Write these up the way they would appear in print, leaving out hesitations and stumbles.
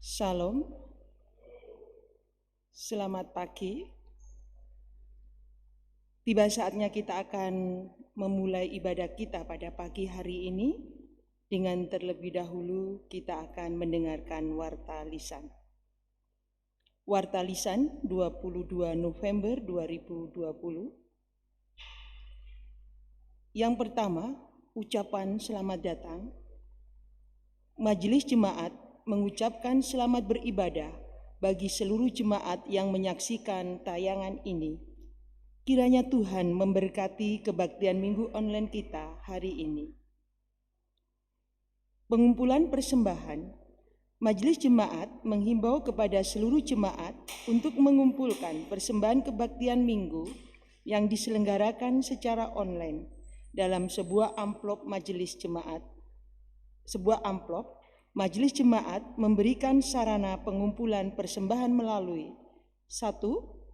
Shalom, selamat pagi. Tiba saatnya kita akan memulai ibadah kita pada pagi hari ini. Dengan terlebih dahulu kita akan mendengarkan Warta Lisan. Warta Lisan 22 November 2020. Yang pertama, ucapan selamat datang. Majelis Jemaat mengucapkan selamat beribadah bagi seluruh jemaat yang menyaksikan tayangan ini. Kiranya Tuhan memberkati kebaktian minggu online kita hari ini. Pengumpulan persembahan, Majelis Jemaat menghimbau kepada seluruh jemaat untuk mengumpulkan persembahan kebaktian minggu yang diselenggarakan secara online dalam sebuah amplop Majelis Jemaat. Majelis Jemaat memberikan sarana pengumpulan persembahan melalui 1.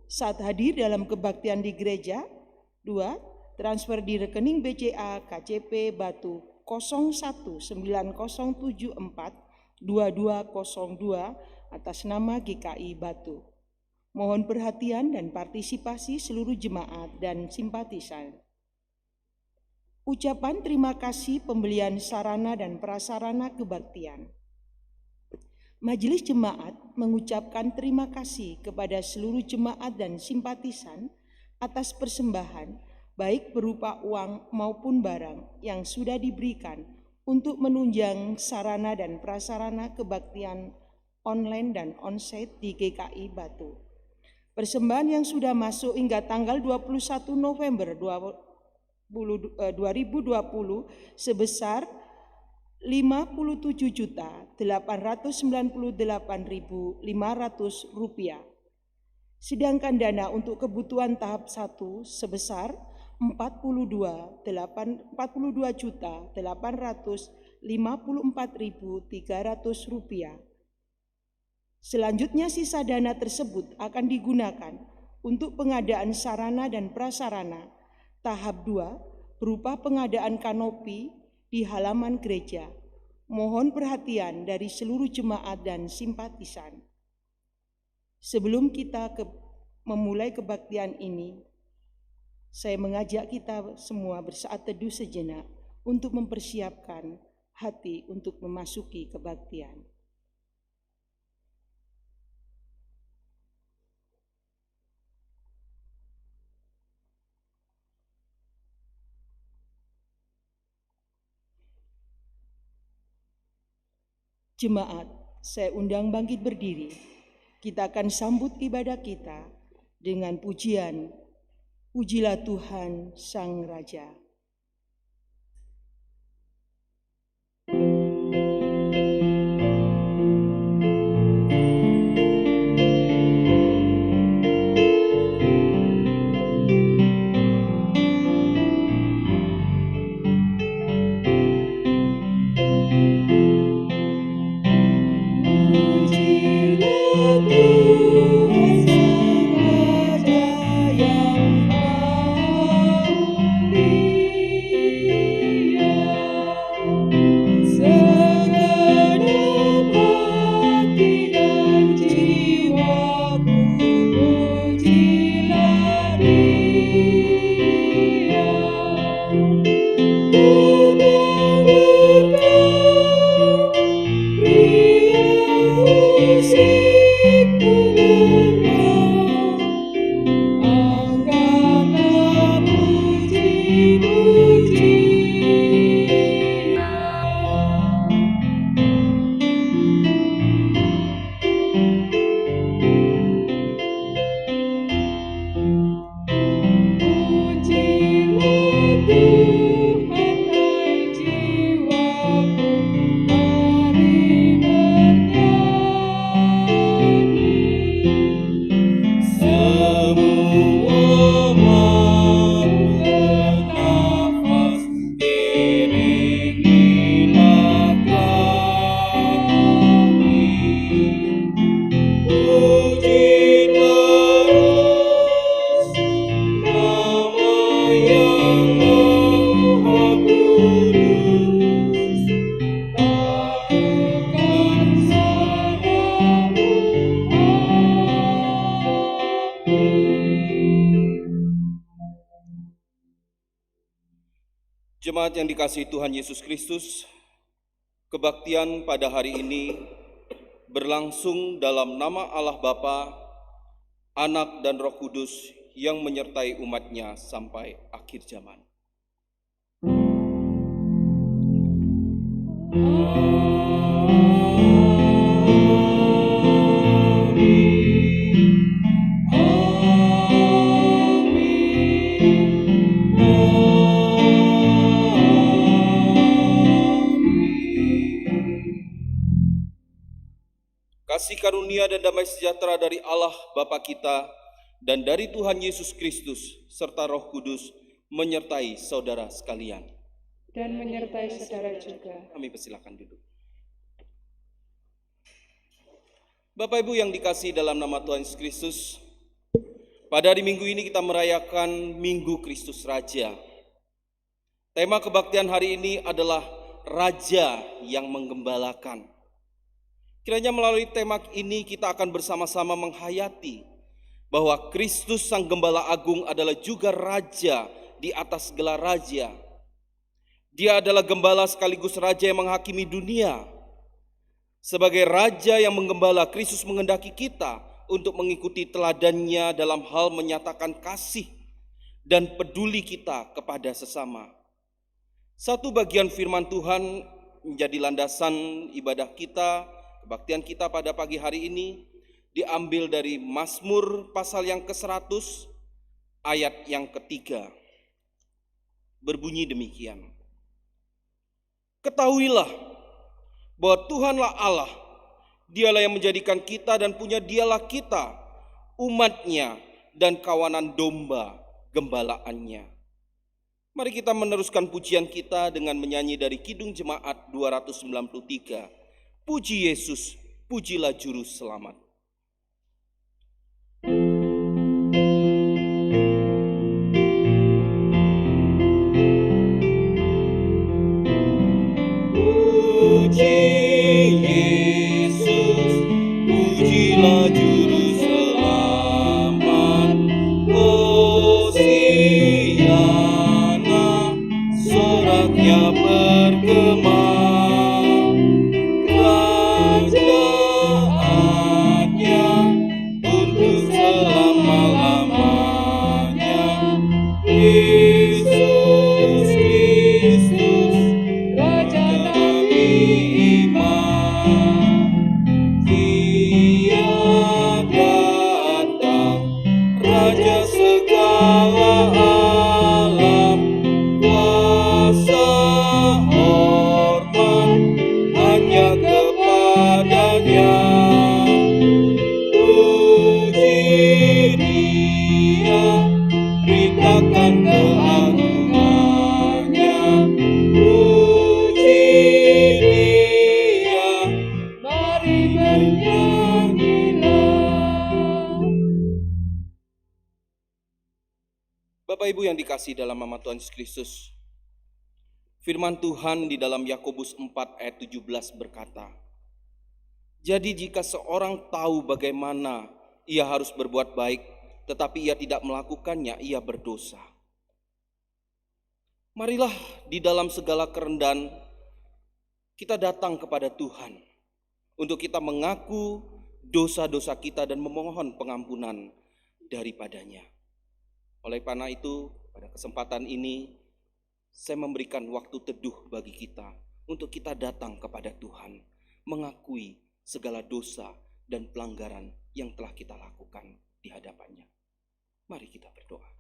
Saat hadir dalam kebaktian di gereja. 2. Transfer di rekening BCA KCP Batu 0190742202 atas nama GKI Batu. Mohon perhatian dan partisipasi seluruh jemaat dan simpatisan. Ucapan terima kasih pembelian sarana dan prasarana kebaktian. Majelis Jemaat mengucapkan terima kasih kepada seluruh jemaat dan simpatisan atas persembahan, baik berupa uang maupun barang yang sudah diberikan untuk menunjang sarana dan prasarana kebaktian online dan onsite di GKI Batu. Persembahan yang sudah masuk hingga tanggal 21 November 2020 sebesar Rp57.898.500. Sedangkan dana untuk kebutuhan tahap 1 sebesar Rp42.854.300. Selanjutnya sisa dana tersebut akan digunakan untuk pengadaan sarana dan prasarana tahap 2 berupa pengadaan kanopi di halaman gereja. Mohon perhatian dari seluruh jemaat dan simpatisan. Sebelum kita memulai kebaktian ini, saya mengajak kita semua bersaat teduh sejenak untuk mempersiapkan hati untuk memasuki kebaktian. Jemaat, saya undang bangkit berdiri. Kita akan sambut ibadah kita dengan pujian, Pujilah Tuhan Sang Raja. Sang Raja yang maha mulia. Jemaat yang dikasihi Tuhan Yesus Kristus, kebaktian pada hari ini berlangsung dalam nama Allah Bapa, Anak dan Roh Kudus yang menyertai umatnya sampai akhir zaman. Kasih karunia dan damai sejahtera dari Allah Bapa kita dan dari Tuhan Yesus Kristus serta Roh Kudus menyertai saudara sekalian. Dan menyertai saudara juga. Kami persilakan duduk. Bapak Ibu yang dikasihi dalam nama Tuhan Yesus Kristus, pada hari Minggu ini kita merayakan Minggu Kristus Raja. Tema kebaktian hari ini adalah Raja yang menggembalakan. Kiranya melalui tema ini kita akan bersama-sama menghayati bahwa Kristus Sang Gembala Agung adalah juga Raja di atas segala raja. Dia adalah Gembala sekaligus Raja yang menghakimi dunia. Sebagai Raja yang menggembala, Kristus menghendaki kita untuk mengikuti teladannya dalam hal menyatakan kasih dan peduli kita kepada sesama. Satu bagian firman Tuhan menjadi landasan ibadah kita, kebaktian kita pada pagi hari ini, diambil dari Mazmur pasal yang ke-100 ayat yang ketiga. Berbunyi demikian. Ketahuilah bahwa Tuhanlah Allah, Dialah yang menjadikan kita dan punya Dialah kita, umatnya dan kawanan domba gembalaannya. Mari kita meneruskan pujian kita dengan menyanyi dari Kidung Jemaat 293. Puji Yesus, pujilah Juru Selamat. Puji Yesus, pujilah Juru Selamat. Hosiana, soraknya bergema. Bapak Ibu yang dikasihi dalam nama Tuhan Yesus Kristus, firman Tuhan di dalam Yakobus 4 ayat 17 berkata, jadi jika seorang tahu bagaimana ia harus berbuat baik, tetapi ia tidak melakukannya, ia berdosa. Marilah di dalam segala kerendahan kita datang kepada Tuhan untuk kita mengaku dosa-dosa kita dan memohon pengampunan daripadanya. Oleh karena itu, pada kesempatan ini, saya memberikan waktu teduh bagi kita untuk kita datang kepada Tuhan, mengakui segala dosa dan pelanggaran yang telah kita lakukan di hadapannya. Mari kita berdoa.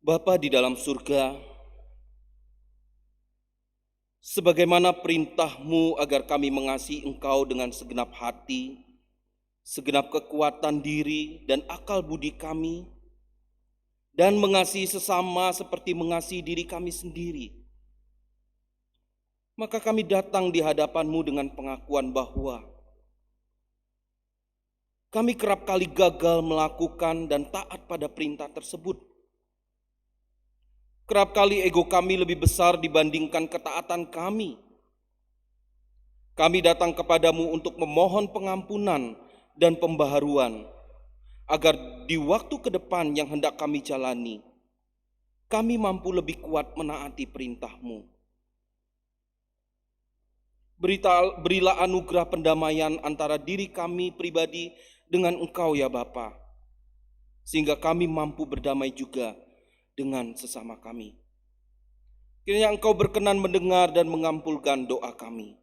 Bapa di dalam surga, sebagaimana perintah-Mu agar kami mengasihi Engkau dengan segenap hati, segenap kekuatan diri dan akal budi kami, dan mengasihi sesama seperti mengasihi diri kami sendiri, maka kami datang di hadapan-Mu dengan pengakuan bahwa kami kerap kali gagal melakukan dan taat pada perintah tersebut. Kerap kali ego kami lebih besar dibandingkan ketaatan kami. Kami datang kepadamu untuk memohon pengampunan dan pembaharuan, agar di waktu ke depan yang hendak kami jalani, kami mampu lebih kuat menaati perintah-Mu. Berilah anugerah pendamaian antara diri kami pribadi dengan Engkau ya Bapa, sehingga kami mampu berdamai juga dengan sesama kami. Kiranya Engkau berkenan mendengar dan mengampulkan doa kami.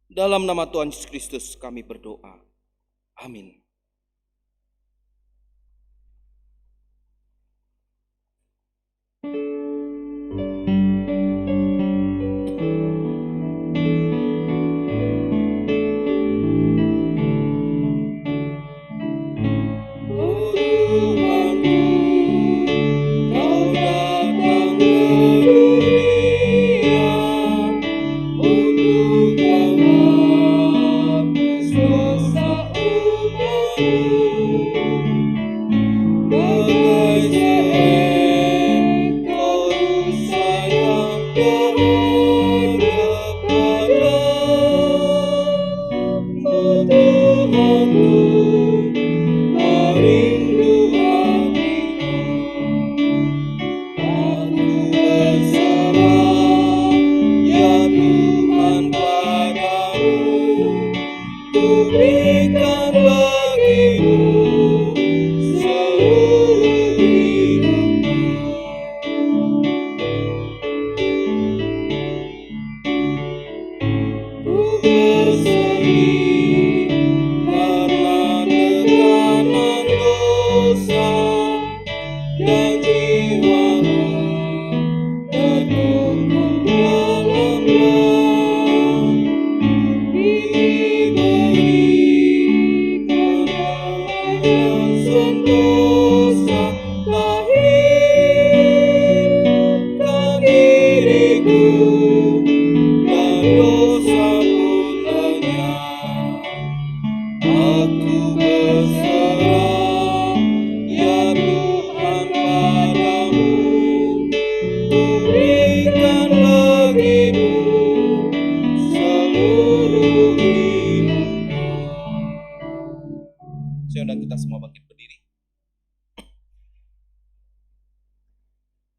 Dalam nama Tuhan Yesus Kristus kami berdoa. Amin.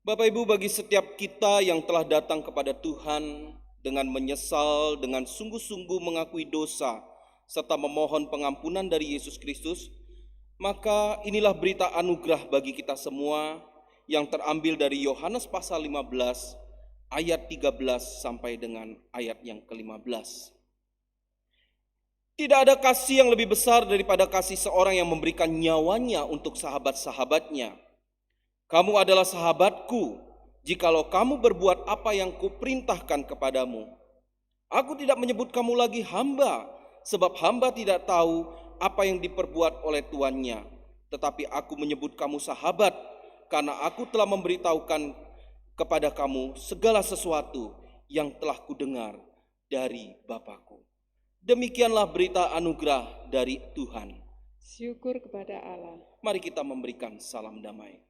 Bapak Ibu, bagi setiap kita yang telah datang kepada Tuhan dengan menyesal, dengan sungguh-sungguh mengakui dosa, serta memohon pengampunan dari Yesus Kristus, maka inilah berita anugerah bagi kita semua yang terambil dari Yohanes pasal 15 ayat 13 sampai dengan ayat yang ke-15. Tidak ada kasih yang lebih besar daripada kasih seorang yang memberikan nyawanya untuk sahabat-sahabatnya. Kamu adalah sahabatku, jikalau kamu berbuat apa yang kuperintahkan kepadamu. Aku tidak menyebut kamu lagi hamba, sebab hamba tidak tahu apa yang diperbuat oleh tuannya. Tetapi aku menyebut kamu sahabat, karena aku telah memberitahukan kepada kamu segala sesuatu yang telah kudengar dari Bapa-Ku. Demikianlah berita anugerah dari Tuhan. Syukur kepada Allah. Mari kita memberikan salam damai.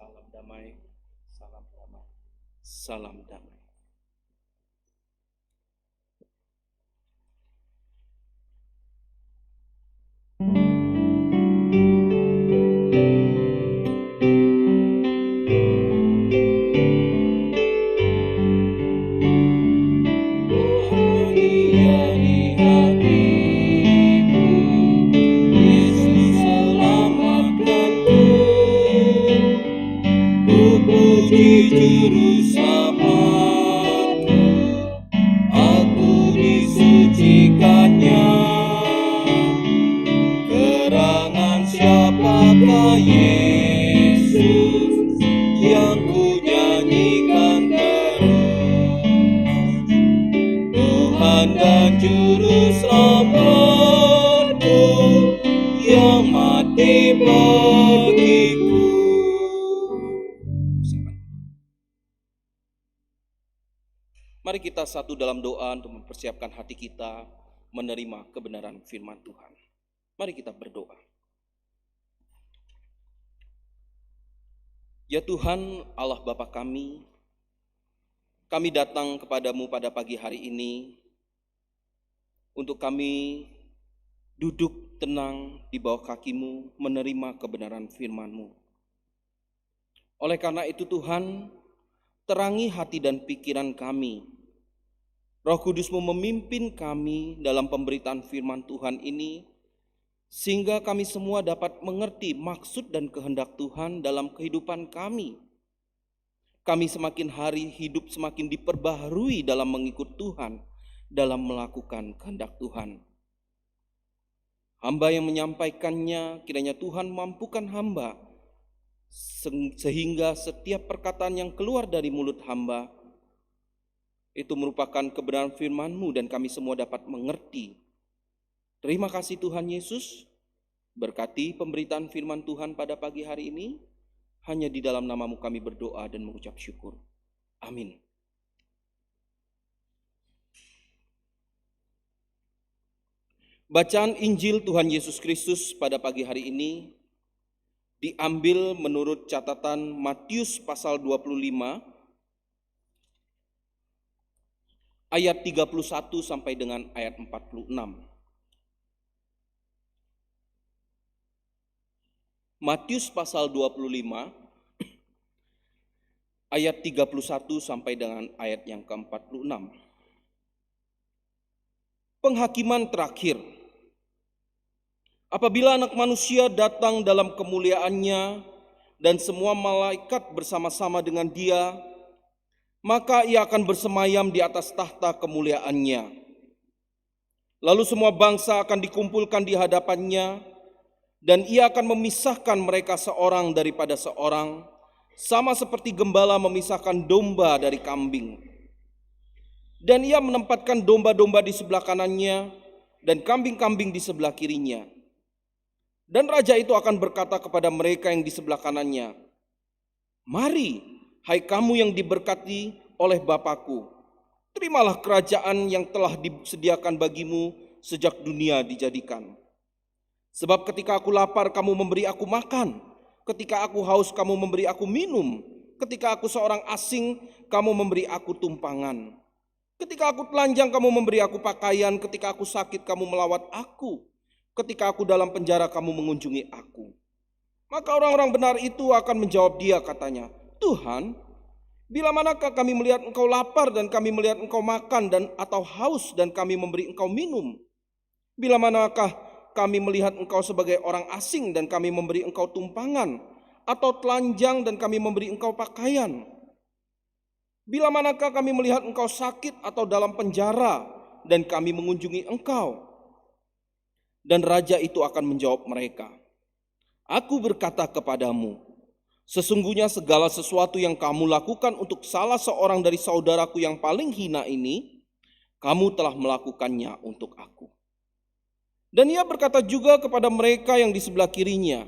Salam damai, salam damai, salam damai. Juru selamatku, aku disucikannya. Gerangan siapakah Yesus yang ku nyanyikan terus? Tuhan dan Juru Selamatku yang mati bagiku. Mari kita satu dalam doa untuk mempersiapkan hati kita menerima kebenaran firman Tuhan. Mari kita berdoa. Ya Tuhan Allah Bapa kami datang kepadamu pada pagi hari ini untuk kami duduk tenang di bawah kaki-Mu menerima kebenaran firman-Mu. Oleh karena itu Tuhan, terangi hati dan pikiran kami. Roh Kudus-Mu memimpin kami dalam pemberitaan firman Tuhan ini, sehingga kami semua dapat mengerti maksud dan kehendak Tuhan dalam kehidupan kami. Kami semakin hari hidup semakin diperbaharui dalam mengikut Tuhan, dalam melakukan kehendak Tuhan. Hamba yang menyampaikannya, kiranya Tuhan mampukan hamba, sehingga setiap perkataan yang keluar dari mulut hamba, itu merupakan kebenaran firman-Mu dan kami semua dapat mengerti. Terima kasih Tuhan Yesus, berkati pemberitaan firman Tuhan pada pagi hari ini. Hanya di dalam nama-Mu kami berdoa dan mengucap syukur. Amin. Bacaan Injil Tuhan Yesus Kristus pada pagi hari ini diambil menurut catatan Matius pasal 25 ayat 31 sampai dengan ayat 46. Matius pasal 25 ayat 31 sampai dengan ayat yang ke-46. Penghakiman terakhir. Apabila Anak Manusia datang dalam kemuliaannya dan semua malaikat bersama-sama dengan Dia, maka Ia akan bersemayam di atas tahta kemuliaannya. Lalu semua bangsa akan dikumpulkan di hadapannya, dan Ia akan memisahkan mereka seorang daripada seorang, sama seperti gembala memisahkan domba dari kambing. Dan Ia menempatkan domba-domba di sebelah kanannya, dan kambing-kambing di sebelah kirinya. Dan Raja itu akan berkata kepada mereka yang di sebelah kanannya, "Mari, hai kamu yang diberkati oleh Bapa-Ku, terimalah kerajaan yang telah disediakan bagimu sejak dunia dijadikan. Sebab ketika aku lapar, kamu memberi aku makan. Ketika aku haus, kamu memberi aku minum. Ketika aku seorang asing, kamu memberi aku tumpangan. Ketika aku telanjang, kamu memberi aku pakaian. Ketika aku sakit, kamu melawat aku. Ketika aku dalam penjara, kamu mengunjungi aku." Maka orang-orang benar itu akan menjawab Dia, katanya, "Tuhan, bila manakah kami melihat Engkau lapar dan kami melihat Engkau makan dan atau haus dan kami memberi Engkau minum? Bila manakah kami melihat Engkau sebagai orang asing dan kami memberi Engkau tumpangan, atau telanjang dan kami memberi Engkau pakaian? Bila manakah kami melihat Engkau sakit atau dalam penjara dan kami mengunjungi Engkau?" Dan Raja itu akan menjawab mereka, "Aku berkata kepadamu, sesungguhnya segala sesuatu yang kamu lakukan untuk salah seorang dari saudaraku yang paling hina ini, kamu telah melakukannya untuk aku." Dan Ia berkata juga kepada mereka yang di sebelah kirinya,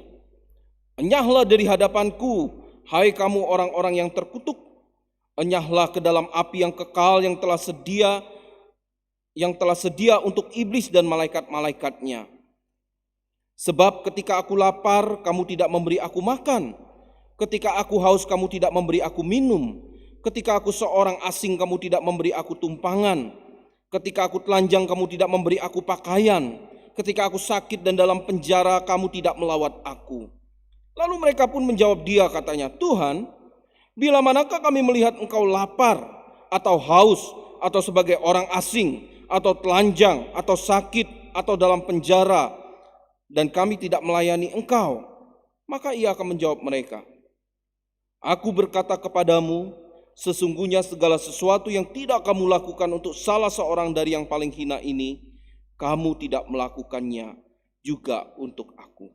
"Enyahlah dari hadapanku, hai kamu orang-orang yang terkutuk. Enyahlah ke dalam api yang kekal yang telah sedia untuk iblis dan malaikat-malaikatnya. Sebab ketika aku lapar, kamu tidak memberi aku makan. Ketika aku haus, kamu tidak memberi aku minum. Ketika aku seorang asing, kamu tidak memberi aku tumpangan. Ketika aku telanjang, kamu tidak memberi aku pakaian. Ketika aku sakit dan dalam penjara, kamu tidak melawat aku." Lalu mereka pun menjawab Dia, katanya, "Tuhan, bila manakah kami melihat Engkau lapar atau haus atau sebagai orang asing atau telanjang atau sakit atau dalam penjara dan kami tidak melayani Engkau?" Maka Ia akan menjawab mereka, "Aku berkata kepadamu, sesungguhnya segala sesuatu yang tidak kamu lakukan untuk salah seorang dari yang paling hina ini, kamu tidak melakukannya juga untuk aku."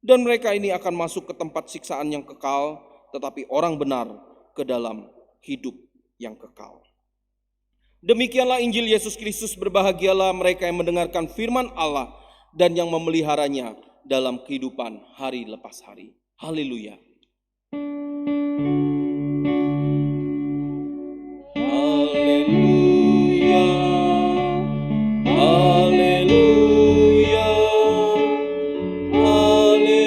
Dan mereka ini akan masuk ke tempat siksaan yang kekal, tetapi orang benar ke dalam hidup yang kekal. Demikianlah Injil Yesus Kristus. Berbahagialah mereka yang mendengarkan firman Allah dan yang memeliharanya dalam kehidupan hari lepas hari. Haleluya. Haleluya. Haleluya. Haleluya.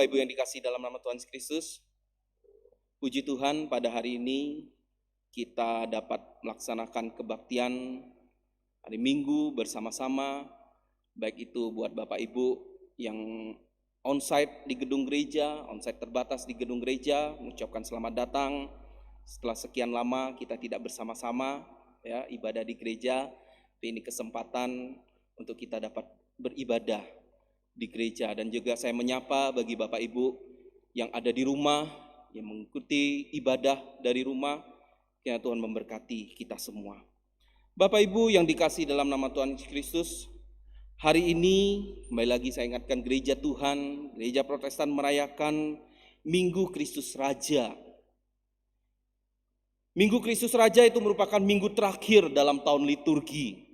Bapak Ibu yang dikasihi dalam nama Tuhan Yesus Kristus, puji Tuhan pada hari ini kita dapat melaksanakan kebaktian hari Minggu bersama-sama, baik itu buat Bapak Ibu yang onsite di gedung gereja, onsite terbatas di gedung gereja, mengucapkan selamat datang. Setelah sekian lama kita tidak bersama-sama ya ibadah di gereja, tapi ini kesempatan untuk kita dapat beribadah di gereja. Dan juga saya menyapa bagi Bapak Ibu yang ada di rumah, yang mengikuti ibadah dari rumah, kiranya Tuhan memberkati kita semua. Bapak Ibu yang dikasihi dalam nama Tuhan Yesus Kristus, hari ini kembali lagi saya ingatkan gereja Tuhan, gereja Protestan merayakan Minggu Kristus Raja. Minggu Kristus Raja itu merupakan minggu terakhir dalam tahun liturgi,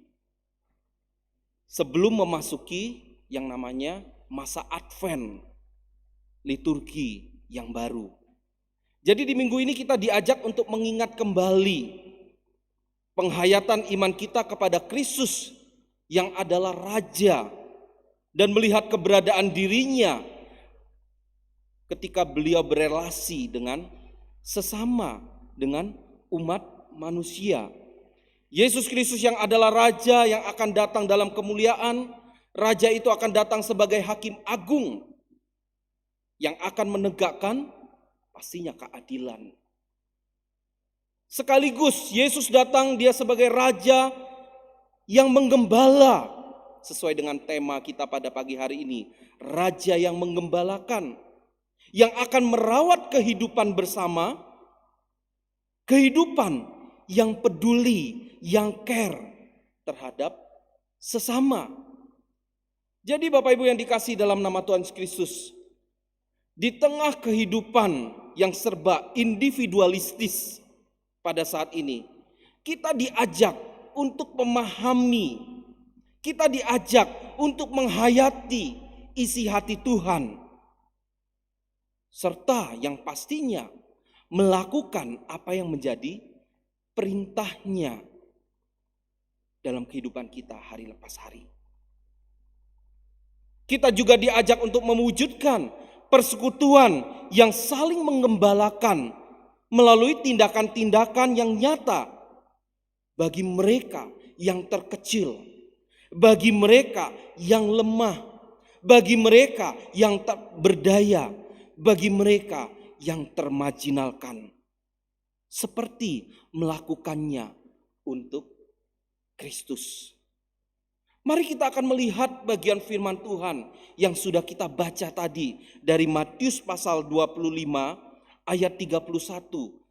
sebelum memasuki yang namanya masa Advent, liturgi yang baru. Jadi di minggu ini kita diajak untuk mengingat kembali penghayatan iman kita kepada Kristus yang adalah Raja, dan melihat keberadaan dirinya ketika beliau berelasi dengan sesama, dengan umat manusia. Yesus Kristus yang adalah Raja yang akan datang dalam kemuliaan. Raja itu akan datang sebagai hakim agung yang akan menegakkan pastinya keadilan. Sekaligus Yesus datang dia sebagai Raja yang menggembala, sesuai dengan tema kita pada pagi hari ini. Raja yang menggembalakan, yang akan merawat kehidupan bersama, kehidupan yang peduli, yang care terhadap sesama. Jadi Bapak Ibu yang dikasihi dalam nama Tuhan Yesus Kristus, di tengah kehidupan yang serba individualistis pada saat ini, kita diajak untuk memahami, kita diajak untuk menghayati isi hati Tuhan, serta yang pastinya melakukan apa yang menjadi perintahnya dalam kehidupan kita hari lepas hari. Kita juga diajak untuk mewujudkan persekutuan yang saling menggembalakan melalui tindakan-tindakan yang nyata bagi mereka yang terkecil, bagi mereka yang lemah, bagi mereka yang tak berdaya, bagi mereka yang termarginalkan, seperti melakukannya untuk Kristus. Mari kita akan melihat bagian firman Tuhan yang sudah kita baca tadi dari Matius pasal 25 ayat 31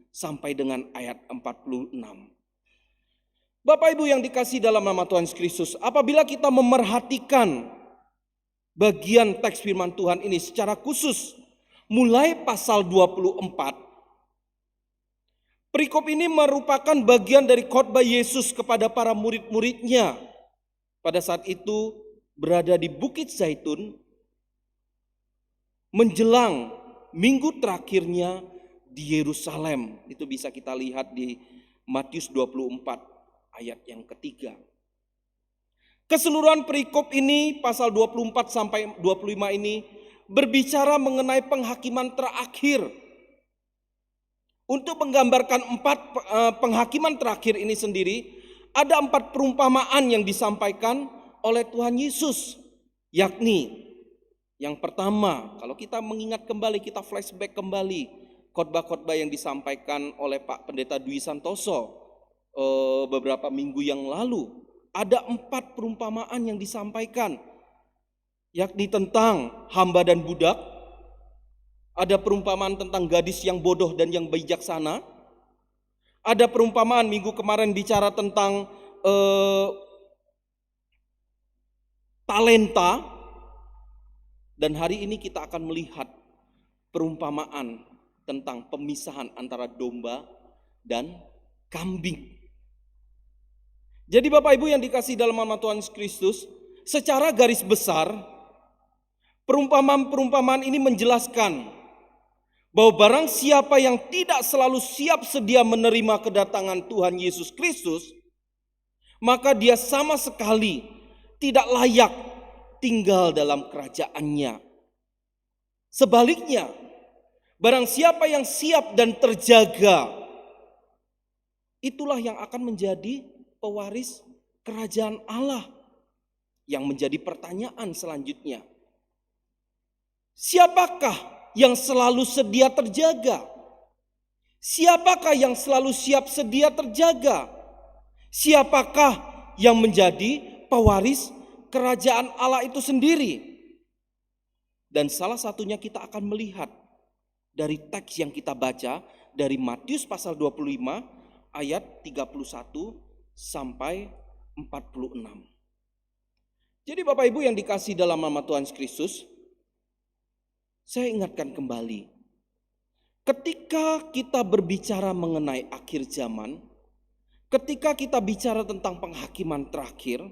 sampai dengan ayat 46. Bapak Ibu yang dikasihi dalam nama Tuhan Yesus Kristus, apabila kita memerhatikan bagian teks firman Tuhan ini secara khusus, mulai pasal 24, perikop ini merupakan bagian dari khotbah Yesus kepada para murid-muridnya. Pada saat itu berada di Bukit Zaitun menjelang minggu terakhirnya di Yerusalem. Itu bisa kita lihat di Matius 24 ayat yang ketiga. Keseluruhan perikop ini pasal 24 sampai 25 ini berbicara mengenai penghakiman terakhir. Untuk menggambarkan penghakiman terakhir ini sendiri, ada 4 perumpamaan yang disampaikan oleh Tuhan Yesus. Yakni yang pertama, kalau kita mengingat kembali, kita flashback kembali khotbah-khotbah yang disampaikan oleh Pak Pendeta Dwi Santoso beberapa minggu yang lalu. Ada 4 perumpamaan yang disampaikan, yakni tentang hamba dan budak. Ada perumpamaan tentang gadis yang bodoh dan yang bijaksana. Ada perumpamaan minggu kemarin bicara tentang talenta. Dan hari ini kita akan melihat perumpamaan tentang pemisahan antara domba dan kambing. Jadi Bapak Ibu yang dikasihi dalam nama Tuhan Yesus Kristus, secara garis besar perumpamaan-perumpamaan ini menjelaskan bahwa barang siapa yang tidak selalu siap sedia menerima kedatangan Tuhan Yesus Kristus, maka dia sama sekali tidak layak tinggal dalam kerajaannya. Sebaliknya, barang siapa yang siap dan terjaga, itulah yang akan menjadi pewaris kerajaan Allah. Yang menjadi pertanyaan selanjutnya, siapakah yang selalu sedia terjaga? Siapakah yang selalu siap sedia terjaga? Siapakah yang menjadi pewaris kerajaan Allah itu sendiri? Dan salah satunya kita akan melihat dari teks yang kita baca dari Matius pasal 25 ayat 31 sampai 46. Jadi Bapak Ibu yang dikasihi dalam nama Tuhan Yesus Kristus, saya ingatkan kembali, ketika kita berbicara mengenai akhir zaman, ketika kita bicara tentang penghakiman terakhir,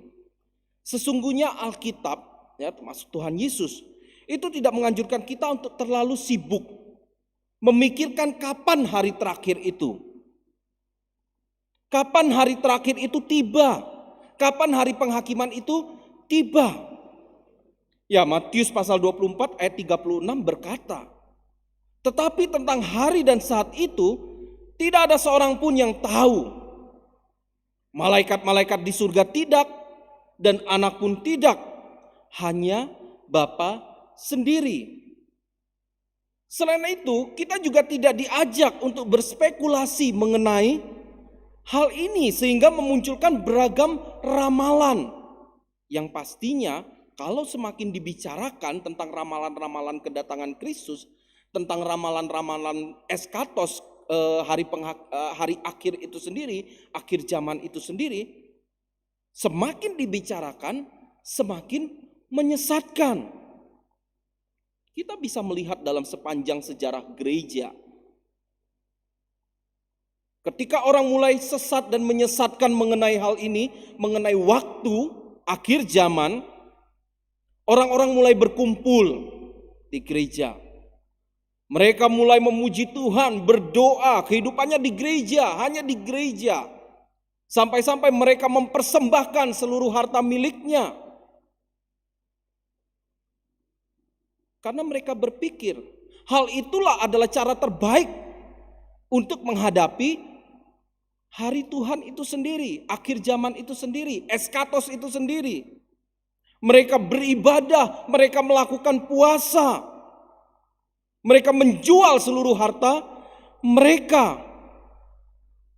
sesungguhnya Alkitab, ya, termasuk Tuhan Yesus, itu tidak menganjurkan kita untuk terlalu sibuk memikirkan kapan hari terakhir itu. Kapan hari terakhir itu tiba? Kapan hari penghakiman itu tiba? Ya, Matius pasal 24 ayat 36 berkata, tetapi tentang hari dan saat itu tidak ada seorang pun yang tahu. Malaikat-malaikat di surga tidak, dan anak pun tidak, hanya Bapa sendiri. Selain itu, kita juga tidak diajak untuk berspekulasi mengenai hal ini sehingga memunculkan beragam ramalan. Yang pastinya kalau semakin dibicarakan tentang ramalan-ramalan kedatangan Kristus, tentang ramalan-ramalan eskatos, hari akhir itu sendiri, akhir zaman itu sendiri, semakin dibicarakan semakin menyesatkan. Kita bisa melihat dalam sepanjang sejarah gereja, ketika orang mulai sesat dan menyesatkan mengenai hal ini, mengenai waktu akhir zaman, orang-orang mulai berkumpul di gereja. Mereka mulai memuji Tuhan, berdoa, kehidupannya di gereja, hanya di gereja. Sampai-sampai mereka mempersembahkan seluruh harta miliknya. Karena mereka berpikir, hal itulah adalah cara terbaik untuk menghadapi hari Tuhan itu sendiri, akhir zaman itu sendiri, eskatos itu sendiri. Mereka beribadah, mereka melakukan puasa, mereka menjual seluruh harta mereka.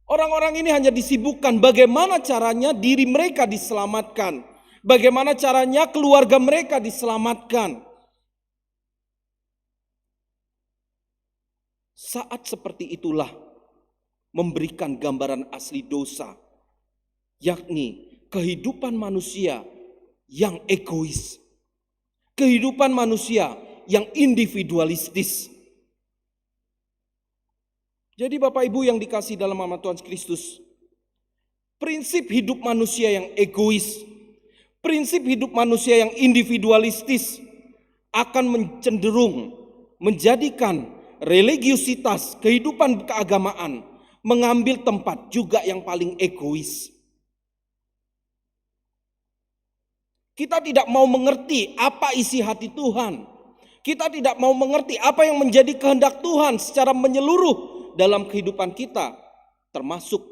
Orang-orang ini hanya disibukkan bagaimana caranya diri mereka diselamatkan, bagaimana caranya keluarga mereka diselamatkan. Saat seperti itulah memberikan gambaran asli dosa, yakni kehidupan manusia yang egois, kehidupan manusia yang individualistis. Jadi Bapak Ibu yang dikasihi dalam nama Tuhan Kristus, prinsip hidup manusia yang egois, prinsip hidup manusia yang individualistis akan cenderung menjadikan religiusitas, kehidupan keagamaan mengambil tempat juga yang paling egois. Kita tidak mau mengerti apa isi hati Tuhan. Kita tidak mau mengerti apa yang menjadi kehendak Tuhan secara menyeluruh dalam kehidupan kita, termasuk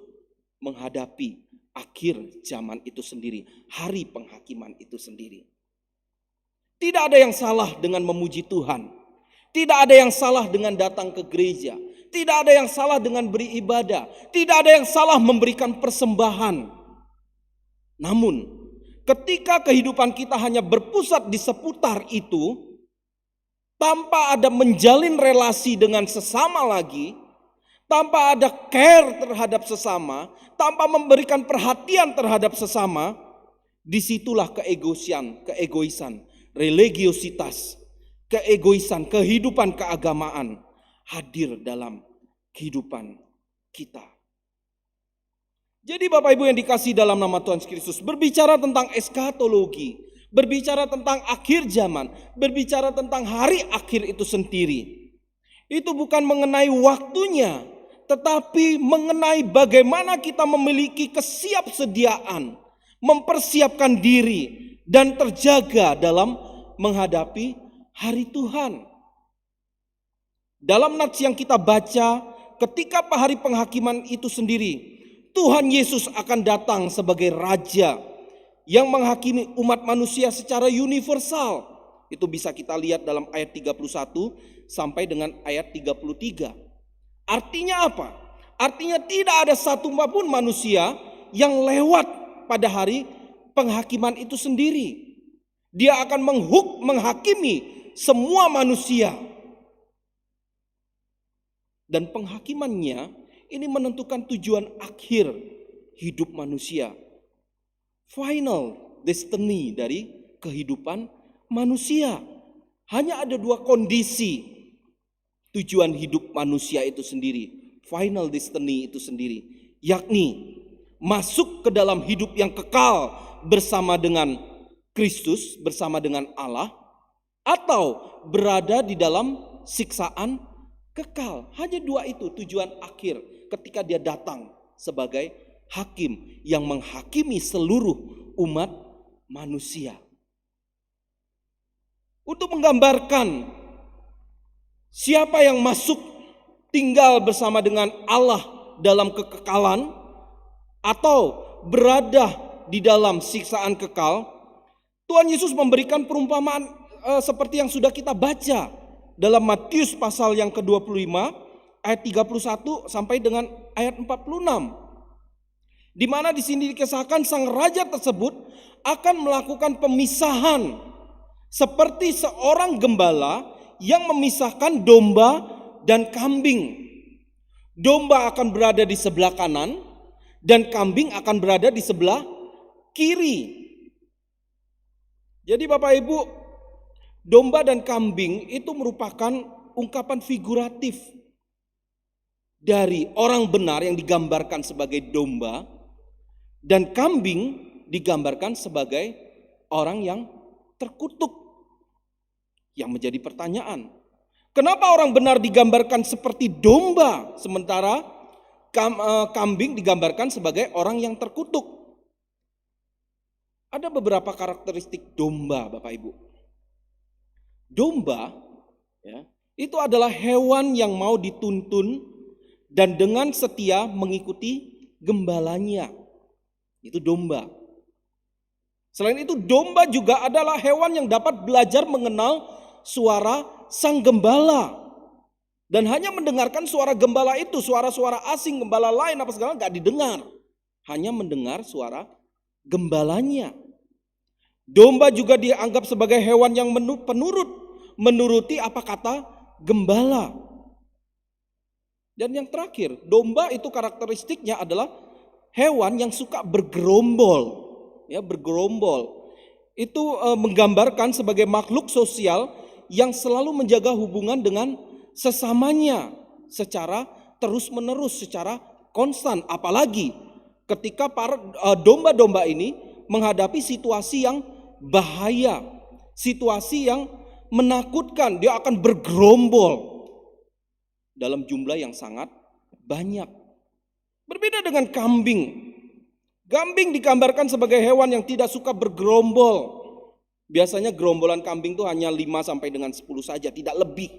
menghadapi akhir zaman itu sendiri, hari penghakiman itu sendiri. Tidak ada yang salah dengan memuji Tuhan. Tidak ada yang salah dengan datang ke gereja. Tidak ada yang salah dengan beribadah. Tidak ada yang salah memberikan persembahan. Namun, ketika kehidupan kita hanya berpusat di seputar itu, tanpa ada menjalin relasi dengan sesama lagi, tanpa ada care terhadap sesama, tanpa memberikan perhatian terhadap sesama, disitulah keegoisan, religiositas, keegoisan, kehidupan keagamaan hadir dalam kehidupan kita. Jadi Bapak Ibu yang dikasihi dalam nama Tuhan Kristus, berbicara tentang eskatologi, berbicara tentang akhir zaman, berbicara tentang hari akhir itu sendiri, itu bukan mengenai waktunya, tetapi mengenai bagaimana kita memiliki kesiapsediaan, mempersiapkan diri dan terjaga dalam menghadapi hari Tuhan. Dalam nats yang kita baca, ketika hari penghakiman itu sendiri, Tuhan Yesus akan datang sebagai Raja yang menghakimi umat manusia secara universal. Itu bisa kita lihat dalam ayat 31 sampai dengan ayat 33. Artinya apa? Artinya tidak ada satu pun manusia yang lewat pada hari penghakiman itu sendiri. Dia akan menghakimi semua manusia. Dan penghakimannya ini menentukan tujuan akhir hidup manusia. Final destiny dari kehidupan manusia. Hanya ada dua kondisi tujuan hidup manusia itu sendiri. Final destiny itu sendiri. Yakni masuk ke dalam hidup yang kekal bersama dengan Kristus, bersama dengan Allah. Atau berada di dalam siksaan kekal. Hanya dua itu tujuan akhir ketika dia datang sebagai hakim yang menghakimi seluruh umat manusia. Untuk menggambarkan siapa yang masuk tinggal bersama dengan Allah dalam kekekalan atau berada di dalam siksaan kekal, Tuhan Yesus memberikan perumpamaan seperti yang sudah kita baca dalam Matius pasal yang ke-25 ayat 31 sampai dengan ayat 46. Di mana di sini dikisahkan sang raja tersebut akan melakukan pemisahan seperti seorang gembala yang memisahkan domba dan kambing. Domba akan berada di sebelah kanan dan kambing akan berada di sebelah kiri. Jadi Bapak Ibu, domba dan kambing itu merupakan ungkapan figuratif dari orang benar yang digambarkan sebagai domba, dan kambing digambarkan sebagai orang yang terkutuk. Yang menjadi pertanyaan, kenapa orang benar digambarkan seperti domba sementara kambing digambarkan sebagai orang yang terkutuk? Ada beberapa karakteristik domba, Bapak Ibu. Domba ya, itu adalah hewan yang mau dituntun dan dengan setia mengikuti gembalanya. Itu domba. Selain itu domba juga adalah hewan yang dapat belajar mengenal suara sang gembala. Dan hanya mendengarkan suara gembala itu, suara-suara asing, gembala lain apa segala gak didengar. Hanya mendengar suara gembalanya. Domba juga dianggap sebagai hewan yang menuruti apa kata gembala. Dan yang terakhir, domba itu karakteristiknya adalah hewan yang suka bergerombol. Ya, bergerombol. Itu menggambarkan sebagai makhluk sosial yang selalu menjaga hubungan dengan sesamanya secara terus-menerus, secara konstan. Apalagi ketika para domba-domba ini menghadapi situasi yang bahaya, situasi yang menakutkan, dia akan bergerombol dalam jumlah yang sangat banyak. Berbeda dengan kambing. Kambing digambarkan sebagai hewan yang tidak suka bergerombol. Biasanya gerombolan kambing itu hanya 5 sampai dengan 10 saja, tidak lebih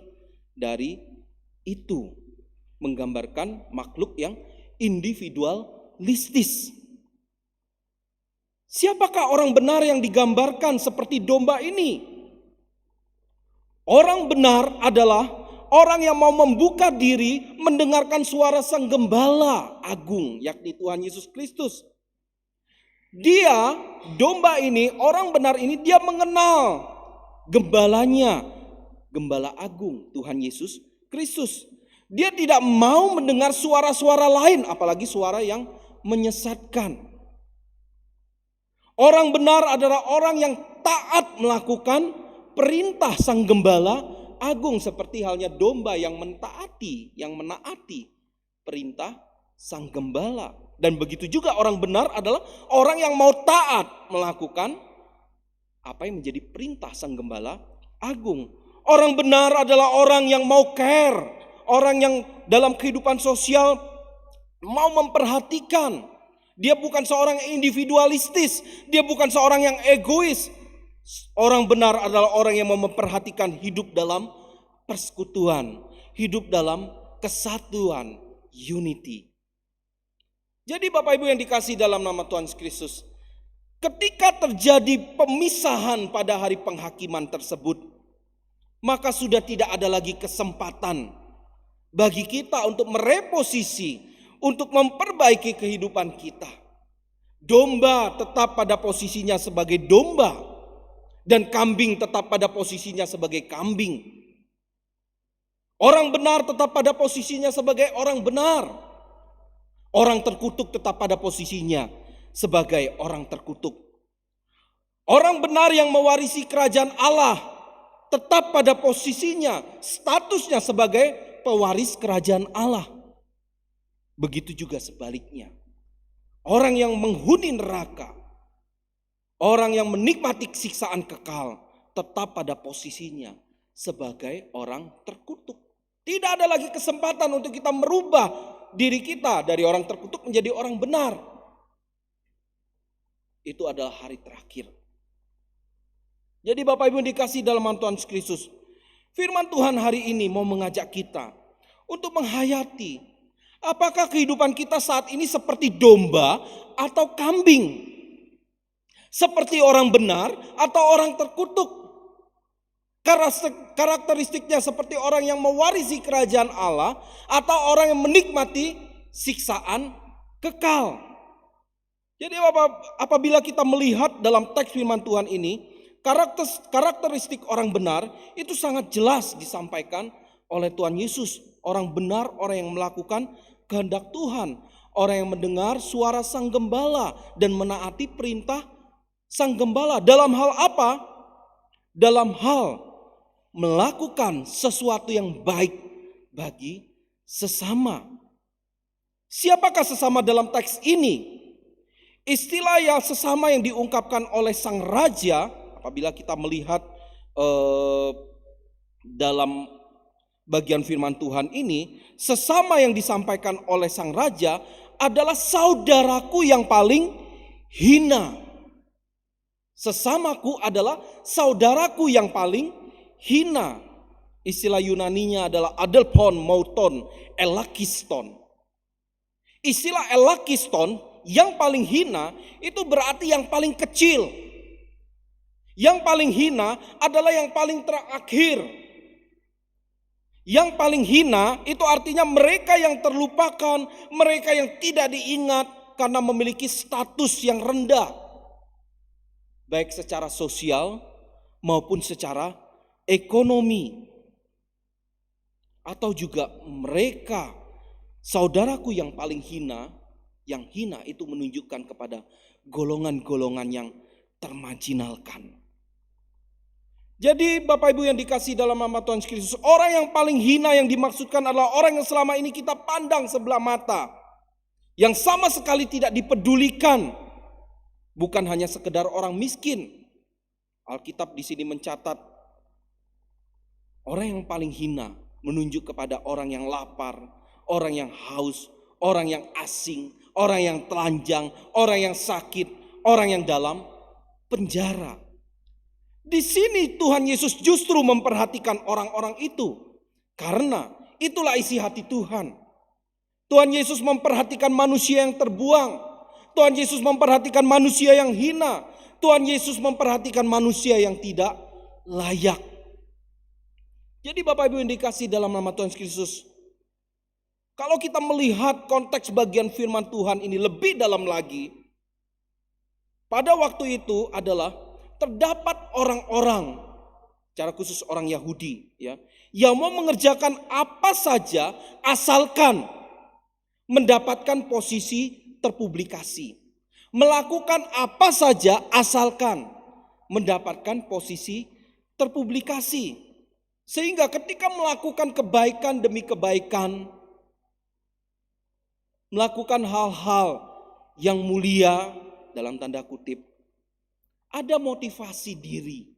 dari itu. Menggambarkan makhluk yang individualistis. Siapakah orang benar yang digambarkan seperti domba ini? Orang benar adalah orang yang mau membuka diri mendengarkan suara sang gembala agung, yakni Tuhan Yesus Kristus. Dia, domba ini, orang benar ini, dia mengenal gembalanya, gembala agung Tuhan Yesus Kristus. Dia tidak mau mendengar suara-suara lain, apalagi suara yang menyesatkan. Orang benar adalah orang yang taat melakukan perintah sang gembala agung, seperti halnya domba yang menaati perintah sang gembala. Dan begitu juga orang benar adalah orang yang mau taat melakukan apa yang menjadi perintah sang gembala agung. Orang benar adalah orang yang mau care, orang yang dalam kehidupan sosial mau memperhatikan. Dia bukan seorang yang individualistis, dia bukan seorang yang egois. Orang benar adalah orang yang mau memperhatikan hidup dalam persekutuan, hidup dalam kesatuan, unity. Jadi Bapak Ibu yang dikasihi dalam nama Tuhan Yesus Kristus, ketika terjadi pemisahan pada hari penghakiman tersebut, maka sudah tidak ada lagi kesempatan bagi kita untuk mereposisi, untuk memperbaiki kehidupan kita. Domba tetap pada posisinya sebagai domba, dan kambing tetap pada posisinya sebagai kambing. Orang benar tetap pada posisinya sebagai orang benar. Orang terkutuk tetap pada posisinya sebagai orang terkutuk. Orang benar yang mewarisi kerajaan Allah tetap pada posisinya, statusnya sebagai pewaris kerajaan Allah. Begitu juga sebaliknya. Orang yang menghuni neraka, orang yang menikmati siksaan kekal, tetap pada posisinya sebagai orang terkutuk. Tidak ada lagi kesempatan untuk kita merubah diri kita dari orang terkutuk menjadi orang benar. Itu adalah hari terakhir. Jadi Bapak Ibu dikasih dalam nama Tuhan Yesus Kristus, firman Tuhan hari ini mau mengajak kita untuk menghayati apakah kehidupan kita saat ini seperti domba atau kambing, seperti orang benar atau orang terkutuk. Karakteristiknya seperti orang yang mewarisi kerajaan Allah atau orang yang menikmati siksaan kekal. Jadi apabila kita melihat dalam teks firman Tuhan ini, karakteristik orang benar itu sangat jelas disampaikan oleh Tuhan Yesus. Orang benar, orang yang melakukan kehendak Tuhan, orang yang mendengar suara Sang Gembala dan menaati perintah Sang Gembala. Dalam hal apa? Dalam hal melakukan sesuatu yang baik bagi sesama. Siapakah sesama dalam teks ini? Istilah yang sesama yang diungkapkan oleh sang raja, apabila kita melihat dalam bagian firman Tuhan ini, sesama yang disampaikan oleh sang raja adalah saudaraku yang paling hina. Sesamaku adalah saudaraku yang paling hina. Istilah Yunaninya adalah adelpon mauton elakiston. Istilah elakiston yang paling hina itu berarti yang paling kecil. Yang paling hina adalah yang paling terakhir. Yang paling hina itu artinya mereka yang terlupakan, mereka yang tidak diingat karena memiliki status yang rendah, baik secara sosial maupun secara ekonomi. Atau juga mereka saudaraku yang paling hina, yang hina itu menunjukkan kepada golongan-golongan yang termarginalkan. Jadi Bapak Ibu yang dikasihi dalam nama Tuhan Yesus Kristus, orang yang paling hina yang dimaksudkan adalah orang yang selama ini kita pandang sebelah mata, yang sama sekali tidak dipedulikan, bukan hanya sekedar orang miskin. Alkitab di sini mencatat orang yang paling hina menunjuk kepada orang yang lapar, orang yang haus, orang yang asing, orang yang telanjang, orang yang sakit, orang yang dalam penjara. Di sini Tuhan Yesus justru memperhatikan orang-orang itu, karena itulah isi hati Tuhan. Tuhan Yesus memperhatikan manusia yang terbuang. Tuhan Yesus memperhatikan manusia yang hina. Tuhan Yesus memperhatikan manusia yang tidak layak. Jadi Bapak Ibu yang dikasihi dalam nama Tuhan Yesus Kristus, kalau kita melihat konteks bagian firman Tuhan ini lebih dalam lagi, pada waktu itu adalah terdapat orang-orang, secara khusus orang Yahudi, ya, yang mau mengerjakan apa saja asalkan mendapatkan posisi terpublikasi, melakukan apa saja asalkan mendapatkan posisi terpublikasi. Sehingga ketika melakukan kebaikan demi kebaikan, melakukan hal-hal yang mulia dalam tanda kutip, ada motivasi diri,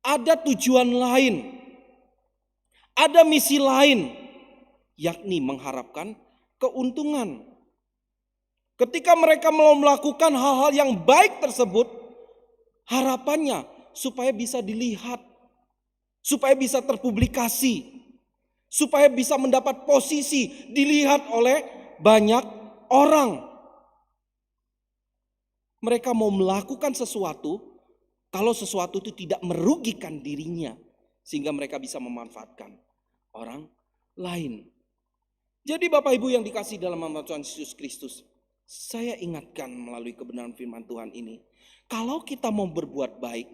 ada tujuan lain, ada misi lain, yakni mengharapkan keuntungan. Ketika mereka mau melakukan hal-hal yang baik tersebut, harapannya supaya bisa dilihat, supaya bisa terpublikasi, supaya bisa mendapat posisi dilihat oleh banyak orang. Mereka mau melakukan sesuatu kalau sesuatu itu tidak merugikan dirinya, sehingga mereka bisa memanfaatkan orang lain. Jadi Bapak Ibu yang dikasihi dalam nama Tuhan Yesus Kristus, saya ingatkan melalui kebenaran firman Tuhan ini, kalau kita mau berbuat baik,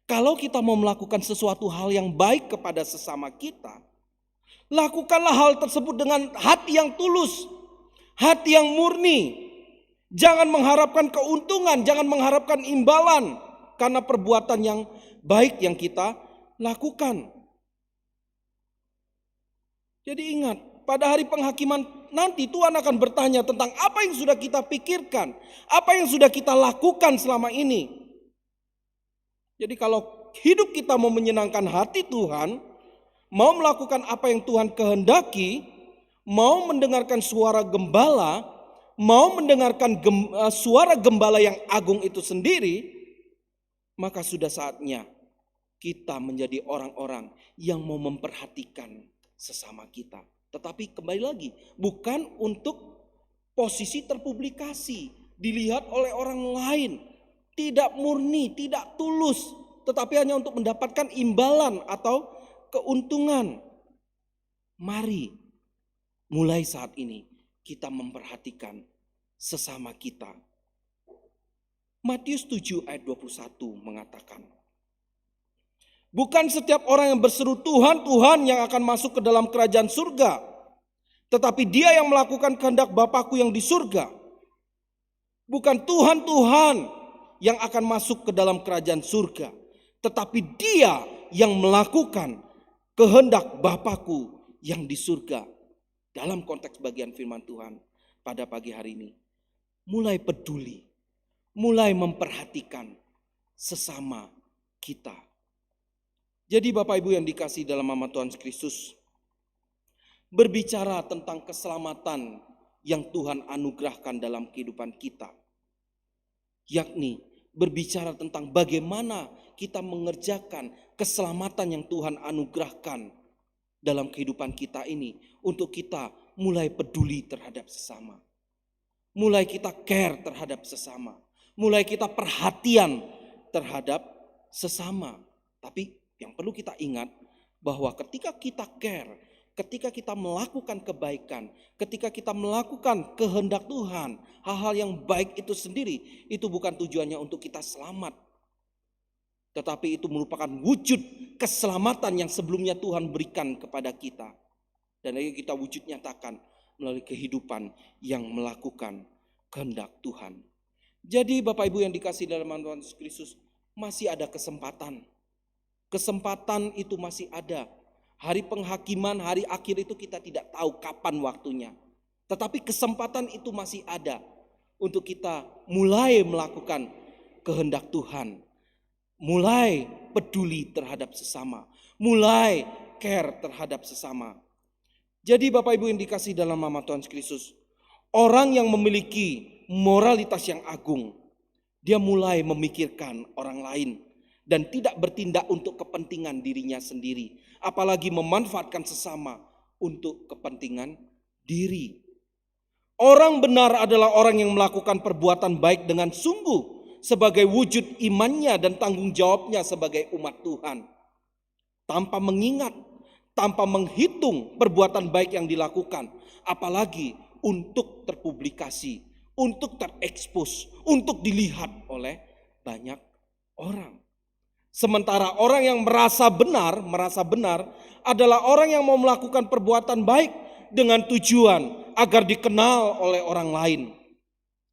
kalau kita mau melakukan sesuatu hal yang baik kepada sesama kita, lakukanlah hal tersebut dengan hati yang tulus, hati yang murni. Jangan mengharapkan keuntungan, jangan mengharapkan imbalan karena perbuatan yang baik yang kita lakukan. Jadi ingat, pada hari penghakiman nanti Tuhan akan bertanya tentang apa yang sudah kita pikirkan, apa yang sudah kita lakukan selama ini. Jadi kalau hidup kita mau menyenangkan hati Tuhan, mau melakukan apa yang Tuhan kehendaki, mau mendengarkan suara gembala, mau mendengarkan suara gembala yang agung itu sendiri, maka sudah saatnya kita menjadi orang-orang yang mau memperhatikan sesama kita. Tetapi kembali lagi, bukan untuk posisi terpublikasi, dilihat oleh orang lain, tidak murni, tidak tulus, tetapi hanya untuk mendapatkan imbalan atau keuntungan. Mari mulai saat ini kita memperhatikan sesama kita. Matius 7 ayat 21 mengatakan, bukan setiap orang yang berseru Tuhan, Tuhan yang akan masuk ke dalam kerajaan surga, tetapi dia yang melakukan kehendak Bapakku yang di surga. Bukan Tuhan, Tuhan yang akan masuk ke dalam kerajaan surga, tetapi dia yang melakukan kehendak Bapakku yang di surga. Dalam konteks bagian firman Tuhan pada pagi hari ini, mulai peduli, mulai memperhatikan sesama kita. Jadi Bapak Ibu yang dikasihi dalam nama Tuhan Kristus, berbicara tentang keselamatan yang Tuhan anugerahkan dalam kehidupan kita, yakni berbicara tentang bagaimana kita mengerjakan keselamatan yang Tuhan anugerahkan dalam kehidupan kita ini, untuk kita mulai peduli terhadap sesama, mulai kita care terhadap sesama, mulai kita perhatian terhadap sesama. Tapi yang perlu kita ingat bahwa ketika kita care, ketika kita melakukan kebaikan, ketika kita melakukan kehendak Tuhan, hal-hal yang baik itu sendiri, itu bukan tujuannya untuk kita selamat, tetapi itu merupakan wujud keselamatan yang sebelumnya Tuhan berikan kepada kita. Dan ayo kita wujud nyatakan melalui kehidupan yang melakukan kehendak Tuhan. Jadi Bapak Ibu yang dikasihi dalam nama Tuhan Yesus Kristus, masih ada kesempatan. Kesempatan itu masih ada. Hari penghakiman, hari akhir itu kita tidak tahu kapan waktunya. Tetapi kesempatan itu masih ada untuk kita mulai melakukan kehendak Tuhan. Mulai peduli terhadap sesama. Mulai care terhadap sesama. Jadi Bapak Ibu yang dikasihi dalam nama Tuhan Kristus, orang yang memiliki moralitas yang agung, dia mulai memikirkan orang lain dan tidak bertindak untuk kepentingan dirinya sendiri, apalagi memanfaatkan sesama untuk kepentingan diri. Orang benar adalah orang yang melakukan perbuatan baik dengan sungguh sebagai wujud imannya dan tanggung jawabnya sebagai umat Tuhan, tanpa mengingat, tanpa menghitung perbuatan baik yang dilakukan, apalagi untuk terpublikasi, untuk terekspos, untuk dilihat oleh banyak orang. Sementara orang yang merasa benar adalah orang yang mau melakukan perbuatan baik dengan tujuan agar dikenal oleh orang lain.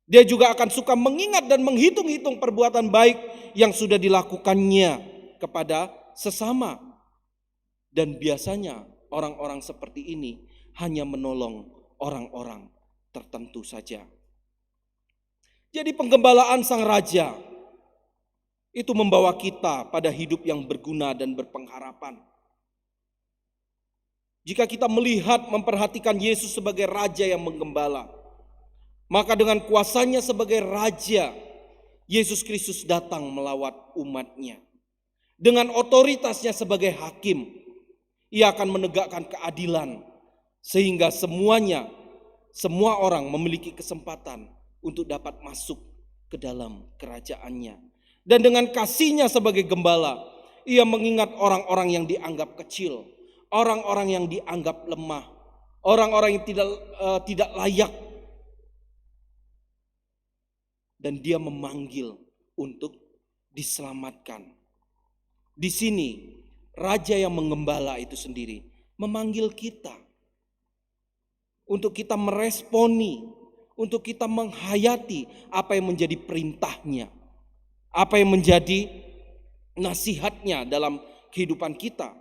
Dia juga akan suka mengingat dan menghitung-hitung perbuatan baik yang sudah dilakukannya kepada sesama. Dan biasanya orang-orang seperti ini hanya menolong orang-orang tertentu saja. Jadi penggembalaan sang raja itu membawa kita pada hidup yang berguna dan berpengharapan. Jika kita melihat, memperhatikan Yesus sebagai raja yang menggembala, maka dengan kuasanya sebagai raja, Yesus Kristus datang melawat umatnya. Dengan otoritasnya sebagai hakim, ia akan menegakkan keadilan sehingga semua orang memiliki kesempatan untuk dapat masuk ke dalam kerajaannya. Dan dengan kasihnya sebagai gembala, ia mengingat orang-orang yang dianggap kecil, orang-orang yang dianggap lemah, orang-orang yang tidak layak. Dan dia memanggil untuk diselamatkan. Di sini raja yang menggembala itu sendiri memanggil kita untuk kita meresponi, untuk kita menghayati apa yang menjadi perintahnya, apa yang menjadi nasihatnya dalam kehidupan kita.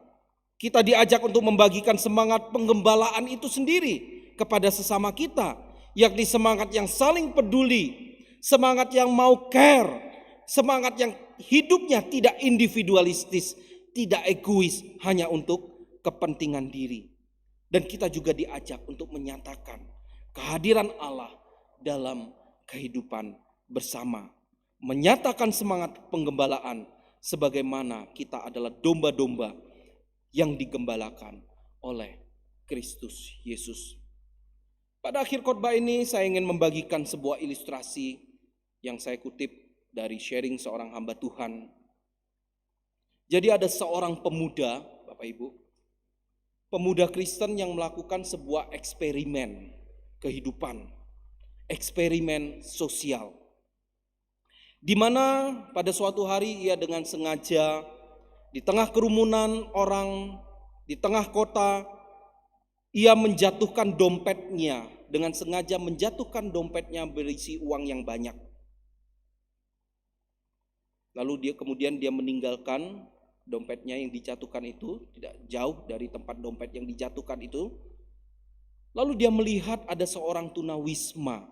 Kita diajak untuk membagikan semangat penggembalaan itu sendiri kepada sesama kita, yakni semangat yang saling peduli, semangat yang mau care, semangat yang hidupnya tidak individualistis, tidak egois hanya untuk kepentingan diri. Dan kita juga diajak untuk menyatakan kehadiran Allah dalam kehidupan bersama. Menyatakan semangat penggembalaan sebagaimana kita adalah domba-domba yang digembalakan oleh Kristus Yesus. Pada akhir khotbah ini saya ingin membagikan sebuah ilustrasi yang saya kutip dari sharing seorang hamba Tuhan. Jadi ada seorang pemuda, Bapak Ibu, pemuda Kristen yang melakukan sebuah eksperimen kehidupan, eksperimen sosial. Di mana pada suatu hari ia dengan sengaja di tengah kerumunan orang, di tengah kota, ia menjatuhkan dompetnya, dengan sengaja menjatuhkan dompetnya berisi uang yang banyak. Lalu kemudian dia meninggalkan dompetnya yang dijatuhkan itu, tidak jauh dari tempat dompet yang dijatuhkan itu. Lalu dia melihat ada seorang tunawisma,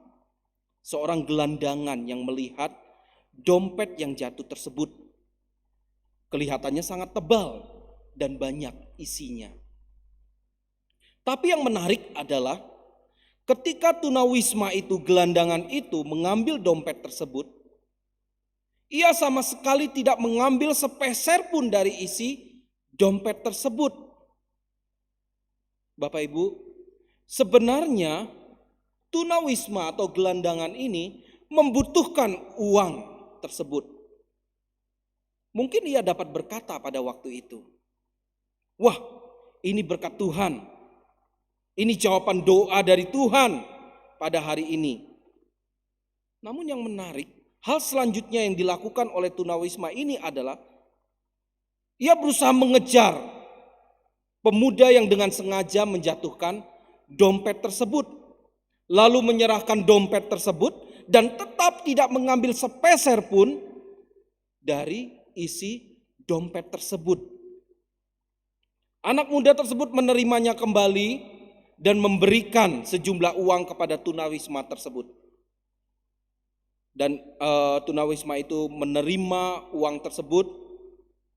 seorang gelandangan yang melihat dompet yang jatuh tersebut. Kelihatannya sangat tebal dan banyak isinya. Tapi yang menarik adalah ketika tunawisma itu, gelandangan itu mengambil dompet tersebut, ia sama sekali tidak mengambil sepeser pun dari isi dompet tersebut. Bapak Ibu, sebenarnya tunawisma atau gelandangan ini membutuhkan uang tersebut. Mungkin ia dapat berkata pada waktu itu, "Wah, ini berkat Tuhan. Ini jawaban doa dari Tuhan pada hari ini." Namun yang menarik, hal selanjutnya yang dilakukan oleh tunawisma ini adalah ia berusaha mengejar pemuda yang dengan sengaja menjatuhkan dompet tersebut, lalu menyerahkan dompet tersebut dan tetap tidak mengambil sepeser pun dari isi dompet tersebut. Anak muda tersebut menerimanya kembali dan memberikan sejumlah uang kepada tunawisma tersebut. Dan tunawisma itu menerima uang tersebut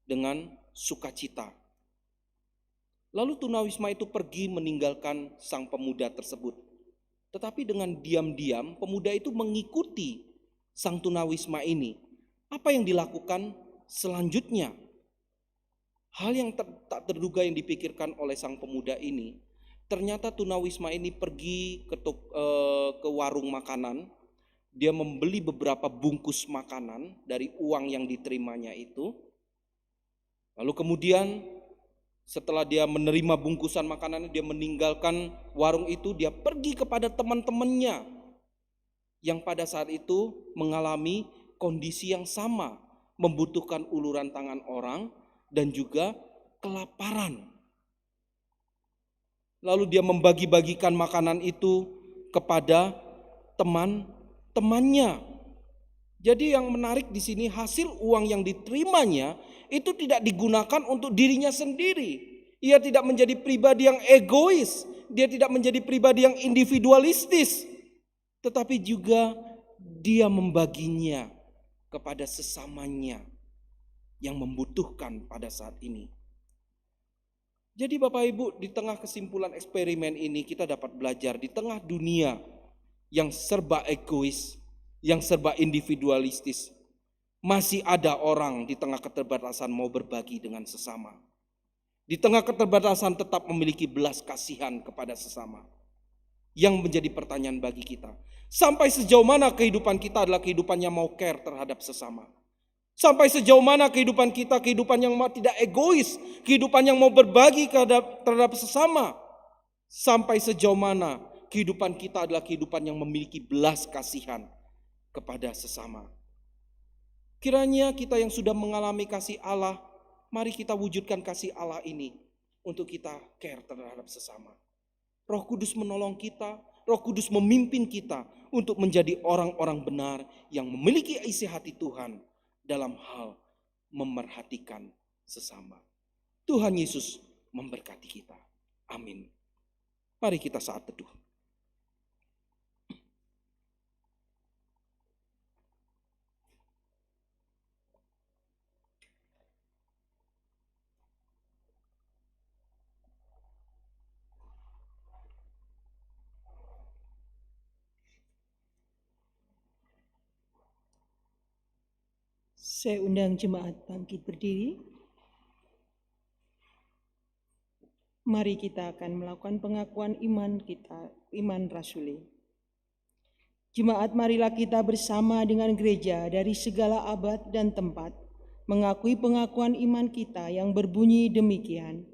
dengan sukacita. Lalu tunawisma itu pergi meninggalkan sang pemuda tersebut. Tetapi dengan diam-diam pemuda itu mengikuti sang tunawisma ini. Apa yang dilakukan selanjutnya? Hal yang tak terduga yang dipikirkan oleh sang pemuda ini. Ternyata tunawisma ini pergi ke warung makanan. Dia membeli beberapa bungkus makanan dari uang yang diterimanya itu. Lalu kemudian setelah dia menerima bungkusan makanan, dia meninggalkan warung itu. Dia pergi kepada teman-temannya yang pada saat itu mengalami kondisi yang sama, membutuhkan uluran tangan orang dan juga kelaparan. Lalu dia membagi-bagikan makanan itu kepada teman-temannya. Jadi yang menarik di sini, hasil uang yang diterimanya itu tidak digunakan untuk dirinya sendiri. Ia tidak menjadi pribadi yang egois, dia tidak menjadi pribadi yang individualistis, tetapi juga dia membaginya kepada sesamanya yang membutuhkan pada saat ini. Jadi Bapak Ibu, di tengah kesimpulan eksperimen ini kita dapat belajar di tengah dunia yang serba egois, yang serba individualistis, Masih ada orang di tengah keterbatasan mau berbagi dengan sesama. Di tengah keterbatasan tetap memiliki belas kasihan kepada sesama. Yang menjadi pertanyaan bagi kita, sampai sejauh mana kehidupan kita adalah kehidupan yang mau care terhadap sesama. Sampai sejauh mana kehidupan kita, kehidupan yang tidak egois, kehidupan yang mau berbagi terhadap sesama. Sampai sejauh mana kehidupan kita adalah kehidupan yang memiliki belas kasihan kepada sesama. Kiranya kita yang sudah mengalami kasih Allah, mari kita wujudkan kasih Allah ini untuk kita care terhadap sesama. Roh Kudus menolong kita, Roh Kudus memimpin kita untuk menjadi orang-orang benar yang memiliki isi hati Tuhan dalam hal memerhatikan sesama. Tuhan Yesus memberkati kita. Amin. Mari kita saat teduh. Saya undang jemaat bangkit berdiri. Mari kita akan melakukan pengakuan iman kita, iman rasuli. Jemaat, marilah kita bersama dengan gereja dari segala abad dan tempat mengakui pengakuan iman kita yang berbunyi demikian.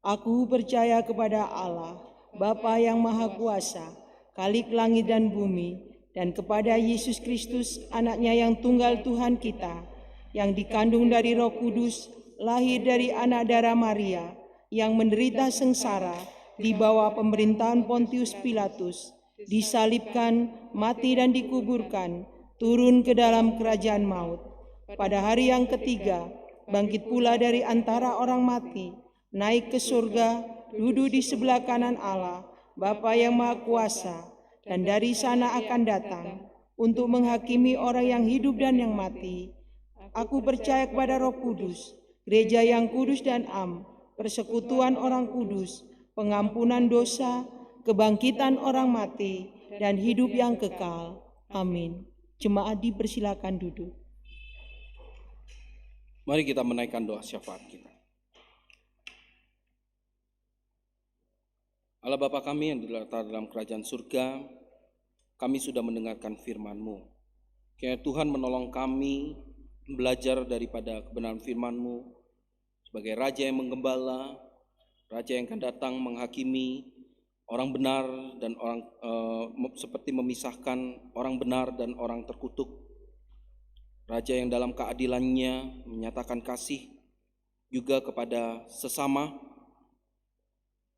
Aku percaya kepada Allah, Bapa yang Maha Kuasa, Khalik langit dan bumi, dan kepada Yesus Kristus, Anaknya yang tunggal Tuhan kita, yang dikandung dari Roh Kudus, lahir dari anak darah Maria, yang menderita sengsara di bawah pemerintahan Pontius Pilatus, disalibkan, mati dan dikuburkan, turun ke dalam kerajaan maut. Pada hari yang ketiga, bangkit pula dari antara orang mati, naik ke surga, duduk di sebelah kanan Allah, Bapa yang Maha Kuasa, dan dari sana akan datang untuk menghakimi orang yang hidup dan yang mati. Aku percaya kepada Roh Kudus, gereja yang kudus dan am, persekutuan orang kudus, pengampunan dosa, kebangkitan orang mati, dan hidup yang kekal. Amin. Jemaat dipersilakan duduk. Mari kita menaikkan doa syafaat kita. Allah Bapa kami yang diletakkan dalam kerajaan surga, kami sudah mendengarkan firman-Mu. Kiranya Tuhan menolong kami belajar daripada kebenaran firman-Mu sebagai Raja yang menggembala, Raja yang akan datang menghakimi orang benar dan orang seperti memisahkan orang benar dan orang terkutuk. Raja yang dalam keadilannya menyatakan kasih juga kepada sesama.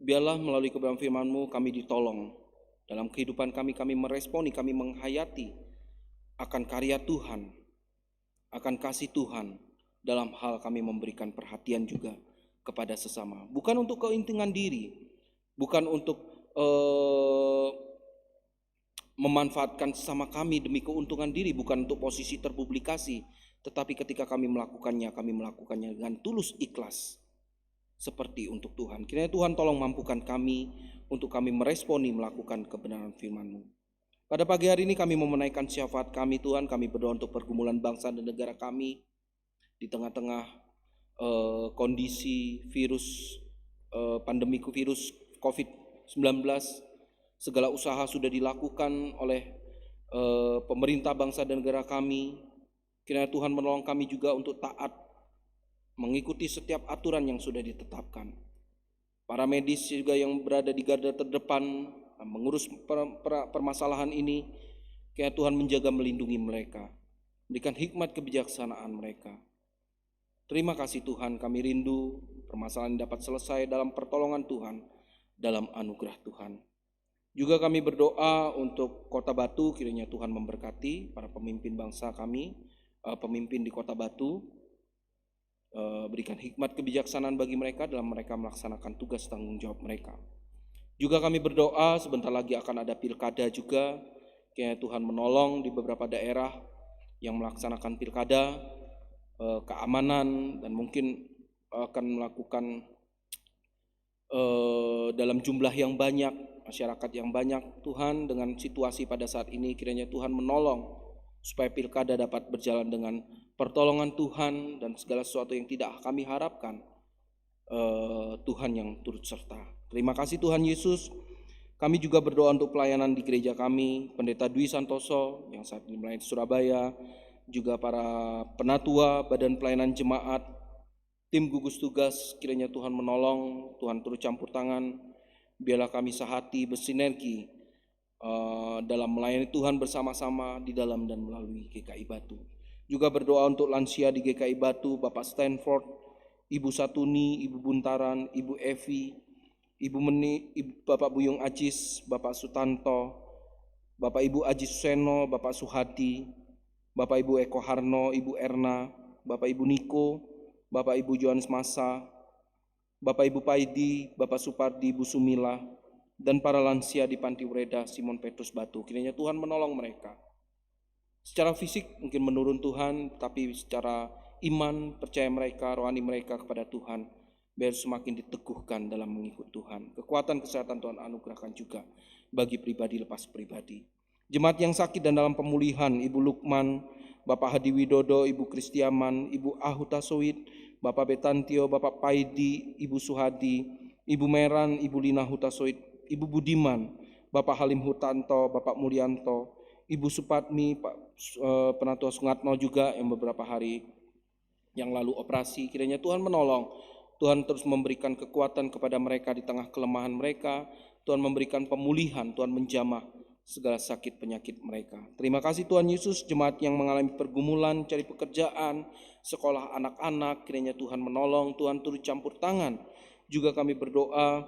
Biarlah melalui kebenaran firman-Mu kami ditolong dalam kehidupan kami meresponi, kami menghayati akan karya Tuhan, akan kasih Tuhan dalam hal kami memberikan perhatian juga kepada sesama. Bukan untuk kepentingan diri, bukan untuk memanfaatkan sesama kami demi keuntungan diri, bukan untuk posisi terpublikasi, tetapi ketika kami melakukannya dengan tulus ikhlas seperti untuk Tuhan. Kiranya Tuhan tolong mampukan kami untuk kami meresponi melakukan kebenaran firman-Mu. Pada pagi hari ini kami mau menaikkan syafaat kami Tuhan, kami berdoa untuk pergumulan bangsa dan negara kami di tengah-tengah kondisi virus pandemi virus COVID-19. Segala usaha sudah dilakukan oleh pemerintah bangsa dan negara kami. Kiranya Tuhan menolong kami juga untuk taat mengikuti setiap aturan yang sudah ditetapkan. Para medis juga yang berada di garda terdepan mengurus permasalahan ini, kiranya Tuhan menjaga melindungi mereka, berikan hikmat kebijaksanaan mereka. Terima kasih Tuhan, kami rindu permasalahan dapat selesai dalam pertolongan Tuhan, dalam anugerah Tuhan. Juga kami berdoa untuk Kota Batu, kiranya Tuhan memberkati para pemimpin bangsa kami, pemimpin di Kota Batu, berikan hikmat kebijaksanaan bagi mereka dalam mereka melaksanakan tugas tanggung jawab mereka. Juga kami berdoa sebentar lagi akan ada pilkada juga, kiranya Tuhan menolong di beberapa daerah yang melaksanakan pilkada, keamanan dan mungkin akan melakukan dalam jumlah yang banyak, masyarakat yang banyak. Tuhan, dengan situasi pada saat ini kiranya Tuhan menolong supaya pilkada dapat berjalan dengan pertolongan Tuhan dan segala sesuatu yang tidak kami harapkan, Tuhan yang turut serta. Terima kasih Tuhan Yesus. Kami juga berdoa untuk pelayanan di gereja kami, Pendeta Dwi Santoso yang saat ini melayani di Surabaya, juga para penatua, badan pelayanan jemaat, tim gugus tugas, kiranya Tuhan menolong, Tuhan turut campur tangan, biarlah kami sehati bersinergi dalam melayani Tuhan bersama-sama di dalam dan melalui GKI Batu. Juga berdoa untuk lansia di GKI Batu, Bapak Stanford, Ibu Satuni, Ibu Buntaran, Ibu Evi, Ibu Meni, Bapak Buyung Ajis, Bapak Sutanto, Bapak Ibu Ajis Suseno, Bapak Suhadi, Bapak Ibu Eko Harno, Ibu Erna, Bapak Ibu Niko, Bapak Ibu Johannes Masa, Bapak Ibu Paidi, Bapak Supardi, Ibu Sumila, dan para lansia di Panti Ureda Simon Petrus Batu. Kiranya Tuhan menolong mereka. Secara fisik mungkin menurun Tuhan, tapi secara iman, percaya mereka, rohani mereka kepada Tuhan, biar semakin diteguhkan dalam mengikut Tuhan. Kekuatan kesehatan Tuhan anugerahkan juga bagi pribadi lepas pribadi. Jemaat yang sakit dan dalam pemulihan, Ibu Lukman, Bapak Hadi Widodo, Ibu Kristiaman, Ibu Ahuta Sowit, Bapak Betantio, Bapak Paidi, Ibu Suhadi, Ibu Meran, Ibu Lina Huta Sowit, Ibu Budiman, Bapak Halim Hutanto, Bapak Mulyanto, Ibu Supatmi, Pak Penatua Sungatno juga yang beberapa hari yang lalu operasi. Kiranya Tuhan menolong, Tuhan terus memberikan kekuatan kepada mereka di tengah kelemahan mereka, Tuhan memberikan pemulihan, Tuhan menjamah segala sakit penyakit mereka. Terima kasih Tuhan Yesus, jemaat yang mengalami pergumulan, cari pekerjaan, sekolah anak-anak, kiranya Tuhan menolong, Tuhan turut campur tangan. Juga kami berdoa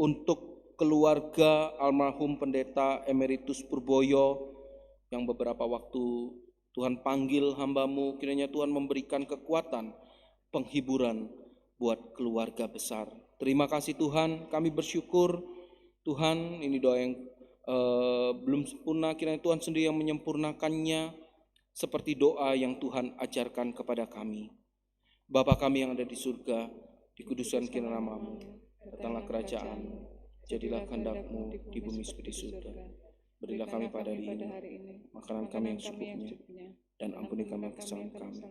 untuk keluarga almarhum Pendeta Emeritus Purboyo yang beberapa waktu Tuhan panggil hamba-Mu, kiranya Tuhan memberikan kekuatan, penghiburan buat keluarga besar. Terima kasih Tuhan, kami bersyukur Tuhan, ini doa yang belum sempurna, kiranya Tuhan sendiri yang menyempurnakannya seperti doa yang Tuhan ajarkan kepada kami. Bapa kami yang ada di surga, dikuduskan kiranya nama-Mu, datanglah kerajaan-Mu, jadilah kehendak-Mu di bumi seperti di surga. Berilah kami pada hari ini makanan kami yang secukupnya, dan ampuni kami kesalahan kami,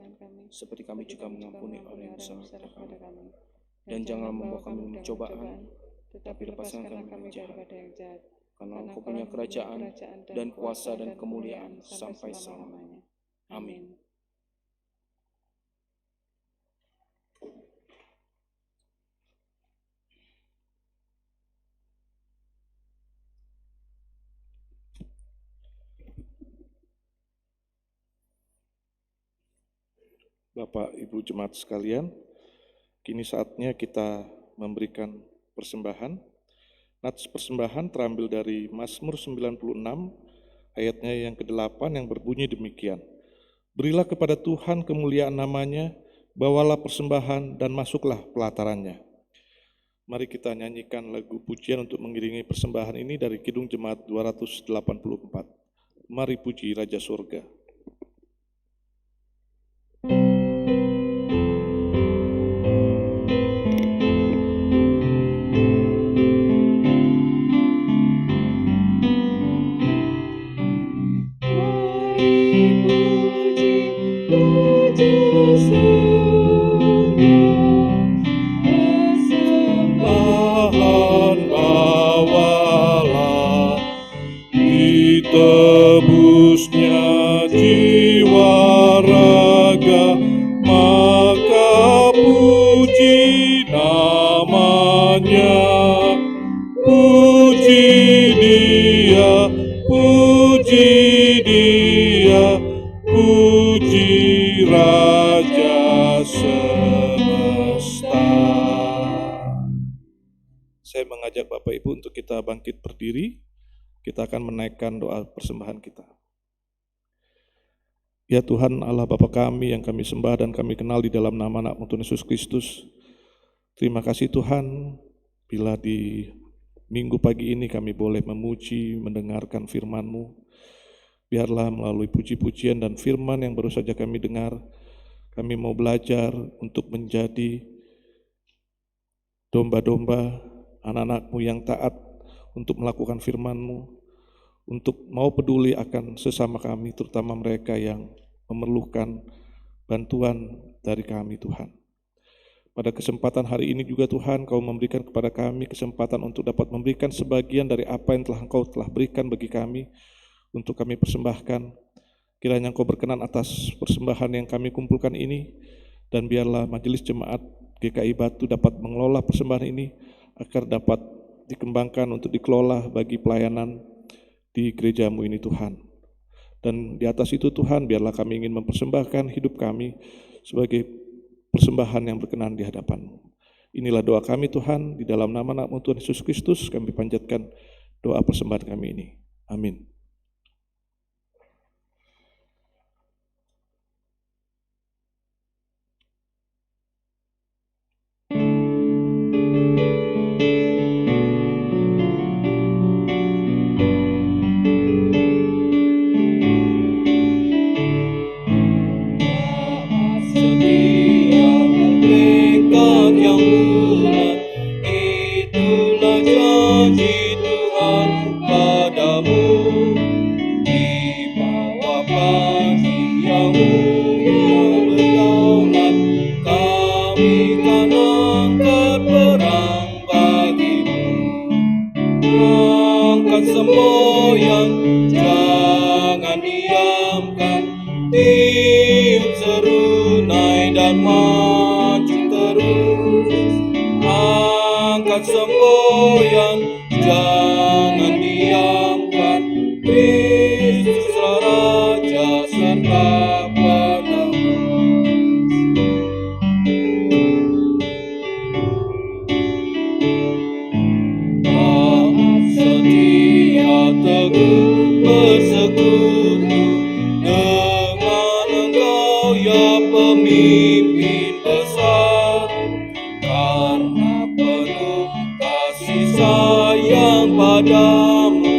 seperti kami juga mengampuni orang yang bersalah kepada kami. Dan janganlah membawa kami dalam cobaan, tetapi lepaskan kami daripada yang jahat. Karena Engkau punya kerajaan dan kuasa dan kemuliaan sampai selamanya. Amin. Bapak Ibu jemaat sekalian, kini saatnya kita memberikan persembahan. Nats persembahan terambil dari Mazmur 96 ayatnya yang ke-8 yang berbunyi demikian. Berilah kepada Tuhan kemuliaan namanya, bawalah persembahan dan masuklah pelatarannya. Mari kita nyanyikan lagu pujian untuk mengiringi persembahan ini dari Kidung Jemaat 284. Mari puji Raja Surga. Tebusnya jiwa raga, maka puji namanya. Puji dia, puji dia, puji Raja semesta. Saya mengajak Bapak Ibu untuk kita bangkit berdiri. Kita akan menaikkan doa persembahan kita. Ya Tuhan Allah Bapa kami yang kami sembah dan kami kenal di dalam nama anak-Mu Tuhan Yesus Kristus. Terima kasih Tuhan, bila di minggu pagi ini kami boleh memuji, mendengarkan firman-Mu. Biarlah melalui puji-pujian dan firman yang baru saja kami dengar, kami mau belajar untuk menjadi domba-domba, anak-anak-Mu yang taat untuk melakukan firman-Mu, untuk mau peduli akan sesama kami, terutama mereka yang memerlukan bantuan dari kami, Tuhan. Pada kesempatan hari ini juga Tuhan, Kau memberikan kepada kami kesempatan untuk dapat memberikan sebagian dari apa yang Engkau telah berikan bagi kami, untuk kami persembahkan. Kiranya Engkau berkenan atas persembahan yang kami kumpulkan ini, dan biarlah Majelis Jemaat GKI Batu dapat mengelola persembahan ini, agar dapat dikembangkan untuk dikelola bagi pelayanan di gerejamu ini Tuhan. Dan di atas itu Tuhan, biarlah kami ingin mempersembahkan hidup kami sebagai persembahan yang berkenan di hadapan-Mu. Inilah doa kami Tuhan, di dalam nama anak-Mu Tuhan Yesus Kristus kami panjatkan doa persembahan kami ini. Amin. Semboyan, jangan diamkan, tiup serunai dan maju terus. Angkat semboyan, jangan diamkan, Kristuslah Raja serta penebus. Taat setia teguh bersekutu dengan Engkau ya pemimpin besar, karena penuh kasih sayang padamu,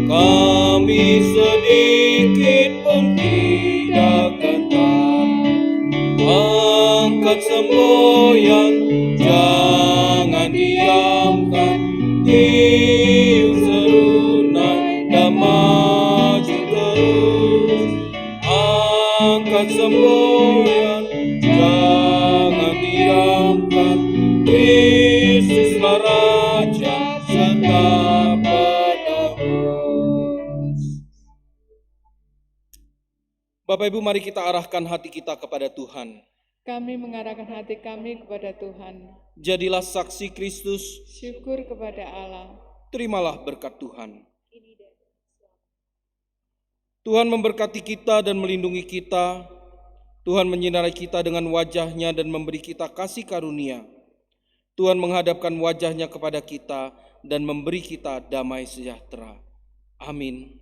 kami sedikit pun tidak gentar. Angkat semboyan, jangan diamkan, tiup serunai dan maju terus. Angkat semboyan, jangan diamkan, Kristuslah Raja serta penebus. Bapak Ibu, mari kita arahkan hati kita kepada Tuhan. Kami mengarahkan hati kami kepada Tuhan. Jadilah saksi Kristus, Syukur kepada Allah. terimalah berkat Tuhan. Tuhan memberkati kita dan melindungi kita. Tuhan menyinari kita dengan wajah-Nya dan memberi kita kasih karunia. Tuhan menghadapkan wajah-Nya kepada kita dan memberi kita damai sejahtera. Amin.